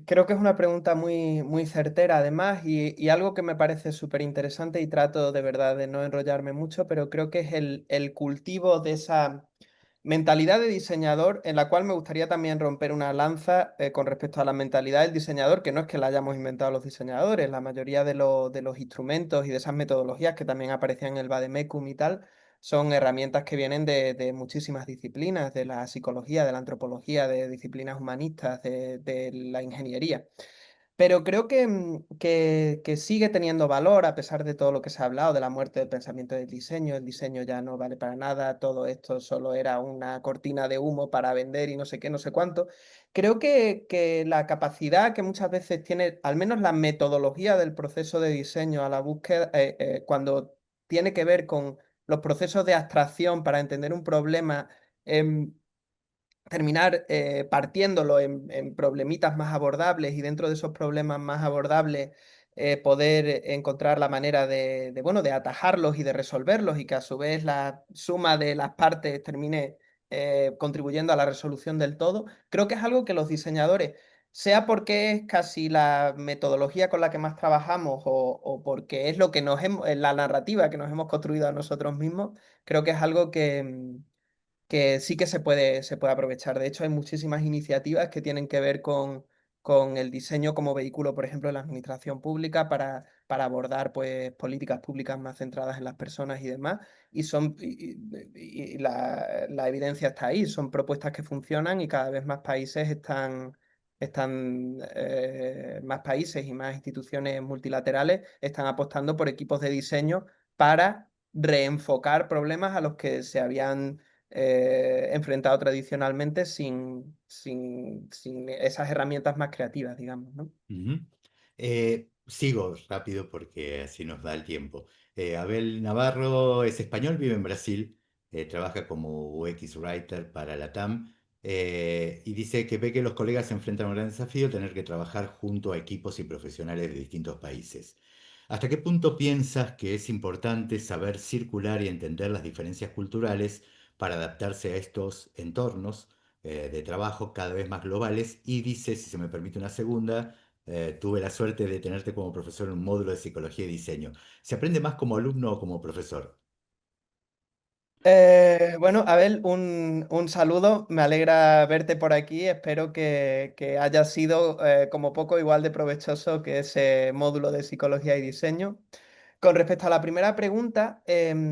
Creo que es una pregunta muy, muy certera además y algo que me parece súper interesante y trato de verdad de no enrollarme mucho, pero creo que es el cultivo de esa mentalidad de diseñador en la cual me gustaría también romper una lanza con respecto a la mentalidad del diseñador, que no es que la hayamos inventado los diseñadores, la mayoría de los instrumentos y de esas metodologías que también aparecían en el Vademecum y tal, son herramientas que vienen de muchísimas disciplinas, de la psicología, de la antropología, de disciplinas humanistas, de la ingeniería. Pero creo que sigue teniendo valor a pesar de todo lo que se ha hablado de la muerte del pensamiento del diseño. El diseño ya no vale para nada, todo esto solo era una cortina de humo para vender y no sé qué, no sé cuánto. Creo que la capacidad que muchas veces tiene, al menos la metodología del proceso de diseño a la búsqueda, cuando tiene que ver con los procesos de abstracción para entender un problema, em, terminar partiéndolo en problemitas más abordables y dentro de esos problemas más abordables poder encontrar la manera bueno, de atajarlos y de resolverlos y que a su vez la suma de las partes termine contribuyendo a la resolución del todo, creo que es algo que los diseñadores, sea porque es casi la metodología con la que más trabajamos o porque es lo que la narrativa que nos hemos construido a nosotros mismos, creo que es algo que sí que se puede aprovechar. De hecho, hay muchísimas iniciativas que tienen que ver con el diseño como vehículo, por ejemplo, en la administración pública para abordar pues, políticas públicas más centradas en las personas y demás. Y la evidencia está ahí. Son propuestas que funcionan y cada vez más países más países y más instituciones multilaterales están apostando por equipos de diseño para reenfocar problemas a los que se habían enfrentado tradicionalmente sin esas herramientas más creativas, digamos, ¿no? Ujú. Sigo rápido porque así nos da el tiempo. Abel Navarro es español, vive en Brasil, trabaja como UX Writer para la TAM y dice que ve que los colegas se enfrentan a un gran desafío, tener que trabajar junto a equipos y profesionales de distintos países. ¿Hasta qué punto piensas que es importante saber circular y entender las diferencias culturales para adaptarse a estos entornos de trabajo cada vez más globales? Y dice, si se me permite una segunda, tuve la suerte de tenerte como profesor en un módulo de psicología y diseño. ¿Se aprende más como alumno o como profesor? Bueno, Abel, un saludo. Me alegra verte por aquí. Espero que haya sido como poco igual de provechoso que ese módulo de psicología y diseño. Con respecto a la primera pregunta, es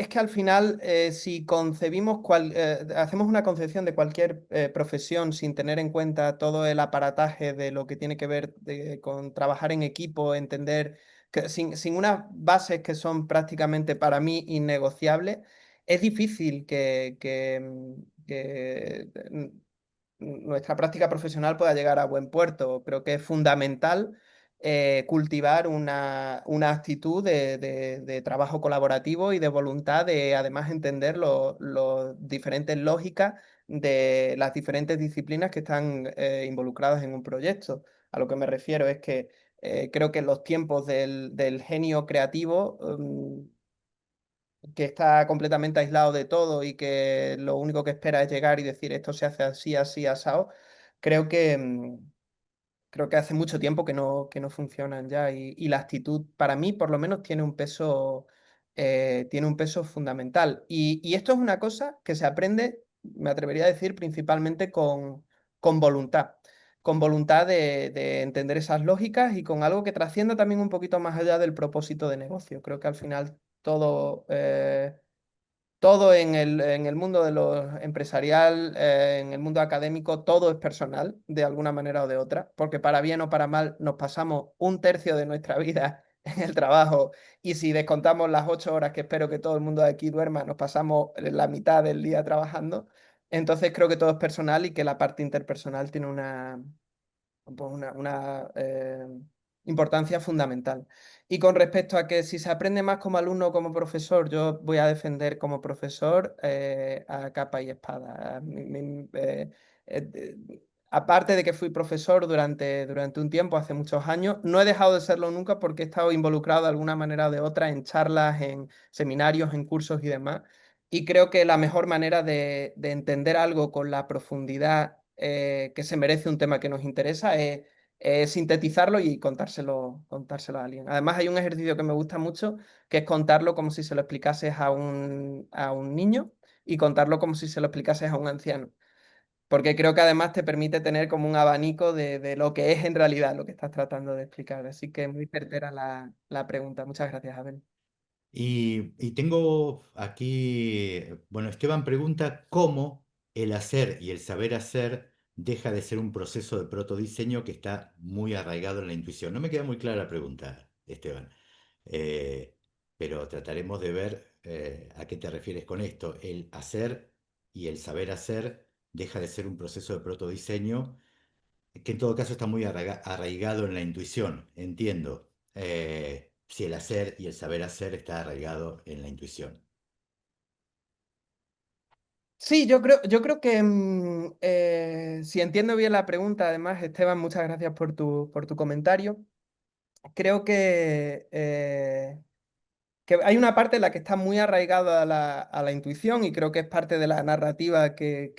que al final, si hacemos una concepción de cualquier profesión sin tener en cuenta todo el aparataje de lo que tiene que ver con trabajar en equipo, entender que sin unas bases que son prácticamente para mí innegociables, es difícil que nuestra práctica profesional pueda llegar a buen puerto. Creo que es fundamental cultivar una actitud de trabajo colaborativo y de voluntad de además entender los diferentes lógicas de las diferentes disciplinas que están involucradas en un proyecto. A lo que me refiero es que creo que en los tiempos del genio creativo, que está completamente aislado de todo y que lo único que espera es llegar y decir esto se hace así, así, asado, creo que hace mucho tiempo que no funcionan ya y la actitud para mí por lo menos tiene un peso fundamental. Y esto es una cosa que se aprende, me atrevería a decir, principalmente con voluntad. Con voluntad de entender esas lógicas y con algo que trascienda también un poquito más allá del propósito de negocio. Creo que al final todo en el mundo de lo empresarial, en el mundo académico, todo es personal, de alguna manera o de otra, porque para bien o para mal nos pasamos un tercio de nuestra vida en el trabajo y si descontamos las 8 horas que espero que todo el mundo de aquí duerma, nos pasamos la mitad del día trabajando. Entonces creo que todo es personal y que la parte interpersonal tiene una importancia fundamental. Y con respecto a que si se aprende más como alumno o como profesor, yo voy a defender como profesor a capa y espada. Aparte de que fui profesor durante un tiempo, hace muchos años, no he dejado de serlo nunca porque he estado involucrado de alguna manera o de otra en charlas, en seminarios, en cursos y demás. Y creo que la mejor manera de entender algo con la profundidad que se merece un tema que nos interesa es sintetizarlo y contárselo a alguien. Además, hay un ejercicio que me gusta mucho, que es contarlo como si se lo explicases a un niño y contarlo como si se lo explicases a un anciano. Porque creo que además te permite tener como un abanico de lo que es en realidad lo que estás tratando de explicar. Así que muy certera la pregunta. Muchas gracias, Abel. Y tengo aquí, bueno, Esteban pregunta cómo el hacer y el saber hacer deja de ser un proceso de protodiseño que está muy arraigado en la intuición. No me queda muy clara la pregunta, Esteban, eh, pero trataremos de ver a qué te refieres con esto. El hacer y el saber hacer deja de ser un proceso de protodiseño que en todo caso está muy arraigado en la intuición, entiendo. Si el hacer y el saber hacer está arraigado en la intuición. Sí, yo creo que si entiendo bien la pregunta, además, Esteban, muchas gracias por tu comentario. Creo que hay una parte en la que está muy arraigada a la intuición y creo que es parte de la narrativa que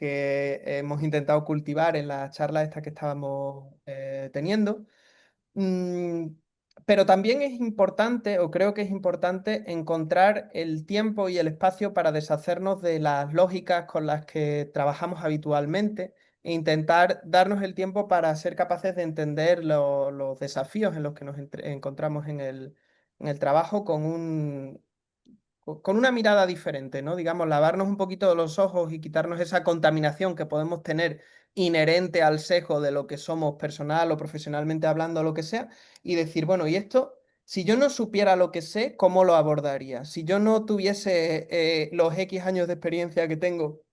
hemos intentado cultivar en las charlas estas que estábamos teniendo. Mm, pero también es importante, o creo que es importante, encontrar el tiempo y el espacio para deshacernos de las lógicas con las que trabajamos habitualmente e intentar darnos el tiempo para ser capaces de entender los desafíos en los que nos encontramos en el trabajo con una mirada diferente, ¿no? Digamos, lavarnos un poquito los ojos y quitarnos esa contaminación que podemos tener inherente al sesgo de lo que somos personal o profesionalmente hablando, lo que sea, y decir, bueno, y esto, si yo no supiera lo que sé, ¿cómo lo abordaría? Si yo no tuviese los X años de experiencia que tengo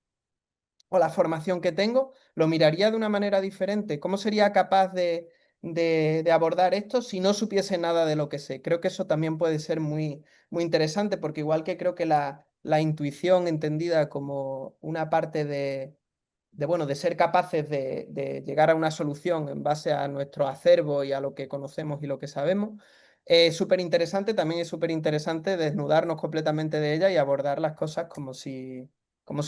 o la formación que tengo, lo miraría de una manera diferente. ¿Cómo sería capaz de abordar esto si no supiese nada de lo que sé? Creo que eso también puede ser muy, muy interesante, porque igual que creo que la intuición entendida como una parte bueno, de ser capaces de llegar a una solución en base a nuestro acervo y a lo que conocemos y lo que sabemos, es súper interesante, también es súper interesante desnudarnos completamente de ella y abordar las cosas como si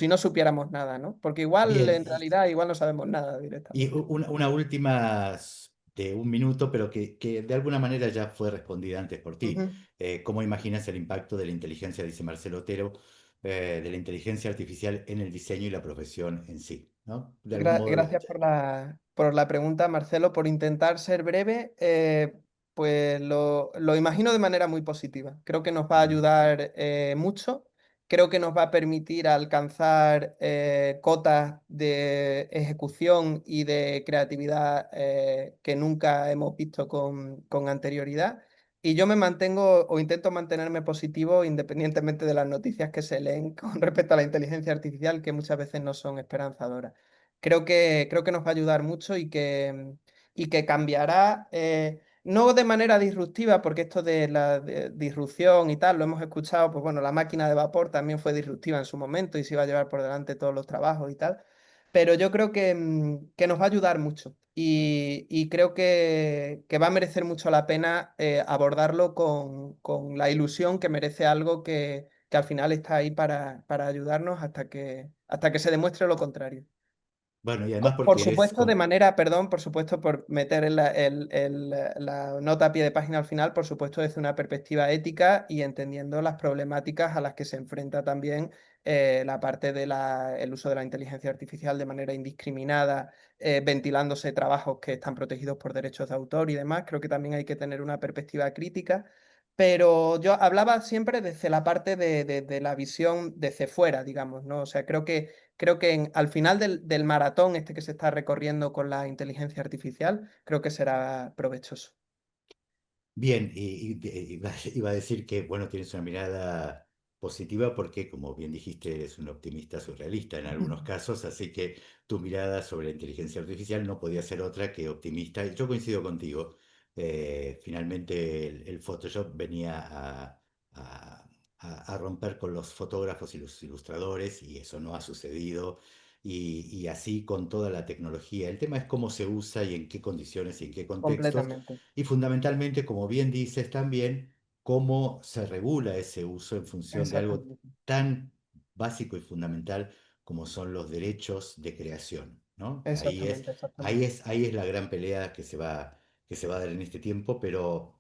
no supiéramos nada, ¿no? Porque igual, Bien, en realidad, igual no sabemos nada y directamente. una última de un minuto, pero que de alguna manera ya fue respondida antes por ti. Ujú. ¿Cómo imaginas el impacto de la inteligencia, dice Marcelo Otero, de la inteligencia artificial en el diseño y la profesión en sí? ¿No? De algún modo, Gracias por la pregunta, Marcelo, por intentar ser breve. Pues lo imagino de manera muy positiva. Creo que nos va a Ujú. ayudar mucho. Creo que nos va a permitir alcanzar cotas de ejecución y de creatividad que nunca hemos visto con anterioridad. Y yo me mantengo o intento mantenerme positivo independientemente de las noticias que se leen con respecto a la inteligencia artificial, que muchas veces no son esperanzadoras. Creo que nos va a ayudar mucho y que cambiará, no de manera disruptiva, porque esto de la disrupción y tal, lo hemos escuchado, pues bueno, la máquina de vapor también fue disruptiva en su momento y se iba a llevar por delante todos los trabajos y tal, pero yo creo que nos va a ayudar mucho y creo que va a merecer mucho la pena abordarlo con la ilusión que merece algo que al final está ahí para ayudarnos hasta que se demuestre lo contrario. Bueno, y además Por porque eres, supuesto, de manera, perdón, por supuesto, por meter la nota a pie de página al final, por supuesto, desde una perspectiva ética y entendiendo las problemáticas a las que se enfrenta también la parte del uso de la inteligencia artificial de manera indiscriminada, ventilándose trabajos que están protegidos por derechos de autor y demás. Creo que también hay que tener una perspectiva crítica. Pero yo hablaba siempre desde la parte de la visión desde fuera, digamos, ¿no? O sea, creo que al final del maratón este que se está recorriendo con la inteligencia artificial, creo que será provechoso. bien, iba a decir que, bueno, tienes una mirada positiva porque, como bien dijiste, eres un optimista surrealista en algunos casos, así que tu mirada sobre la inteligencia artificial no podía ser otra que optimista. Y yo coincido contigo. Finalmente, el Photoshop venía a- a romper con los fotógrafos y los ilustradores, y eso no ha sucedido. Y así con toda la tecnología. El tema es cómo se usa y en qué condiciones y en qué contextos. Completamente, Y fundamentalmente, como bien dices también, cómo se regula ese uso en función de algo exactamente, tan básico y fundamental como son los derechos de creación, ¿no? exactamente, exactamente. Ahí es la gran pelea que se va a dar en este tiempo, pero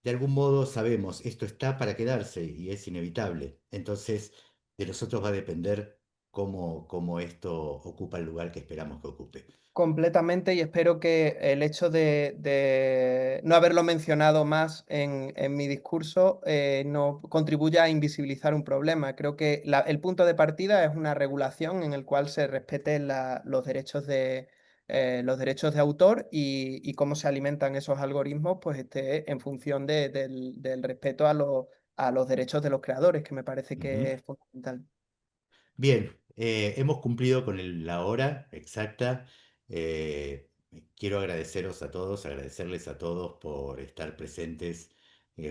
de algún modo sabemos, esto está para quedarse y es inevitable. Entonces, de nosotros va a depender cómo esto ocupa el lugar que esperamos que ocupe. Completamente, y espero que el hecho de no haberlo mencionado más en mi discurso no contribuya a invisibilizar un problema. Creo que el punto de partida es una regulación en el cual se respeten los derechos de autor y cómo se alimentan esos algoritmos, pues esté en función del respeto a los derechos de los creadores, que me parece Ujú. que es fundamental. Bien, hemos cumplido con la hora exacta. Eh, Quiero agradeceros a todos, agradecerles a todos por estar presentes.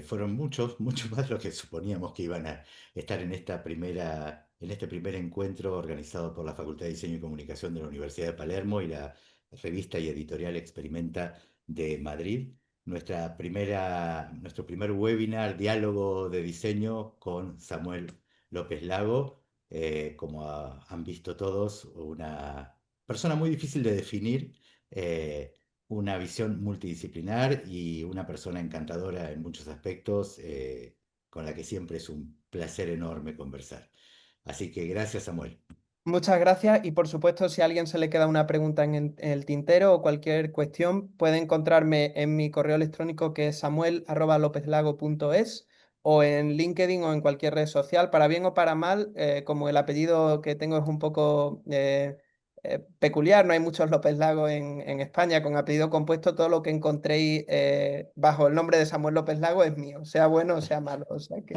Fueron muchos, muchos más de los que suponíamos que iban a estar en esta primera en este primer encuentro organizado por la Facultad de Diseño y Comunicación de la Universidad de Palermo y la revista y editorial Experimenta de Madrid. Nuestro primer webinar, diálogo de diseño con Samuel López Lago. Como han visto todos, una persona muy difícil de definir, una visión multidisciplinar y una persona encantadora en muchos aspectos, con la que siempre es un placer enorme conversar. Así que gracias, Samuel. Muchas gracias y por supuesto si a alguien se le queda una pregunta en el tintero o cualquier cuestión puede encontrarme en mi correo electrónico que es samuel@lopezlago.es o en LinkedIn o en cualquier red social, para bien o para mal, como el apellido que tengo es un poco peculiar, no hay muchos López Lago en España con apellido compuesto, todo lo que encontréis bajo el nombre de Samuel López Lago es mío, sea bueno o sea malo, o sea que...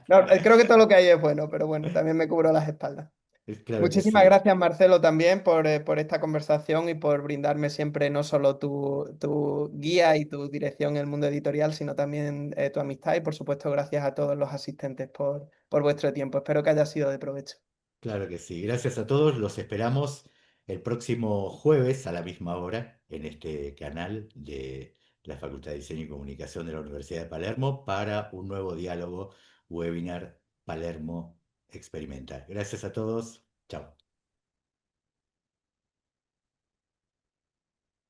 No, creo que todo lo que hay es bueno, pero bueno, también me cubro las espaldas. Claro que Muchísimas sí. gracias, Marcelo, también por esta conversación y por brindarme siempre no solo tu guía y tu dirección en el mundo editorial, sino también tu amistad y, por supuesto, gracias a todos los asistentes por vuestro tiempo. Espero que haya sido de provecho. Claro que sí. Gracias a todos. Los esperamos el próximo jueves a la misma hora en este canal de la Facultad de Diseño y Comunicación de la Universidad de Palermo para un nuevo diálogo webinar Palermo Experimenta. Gracias a todos. Chao.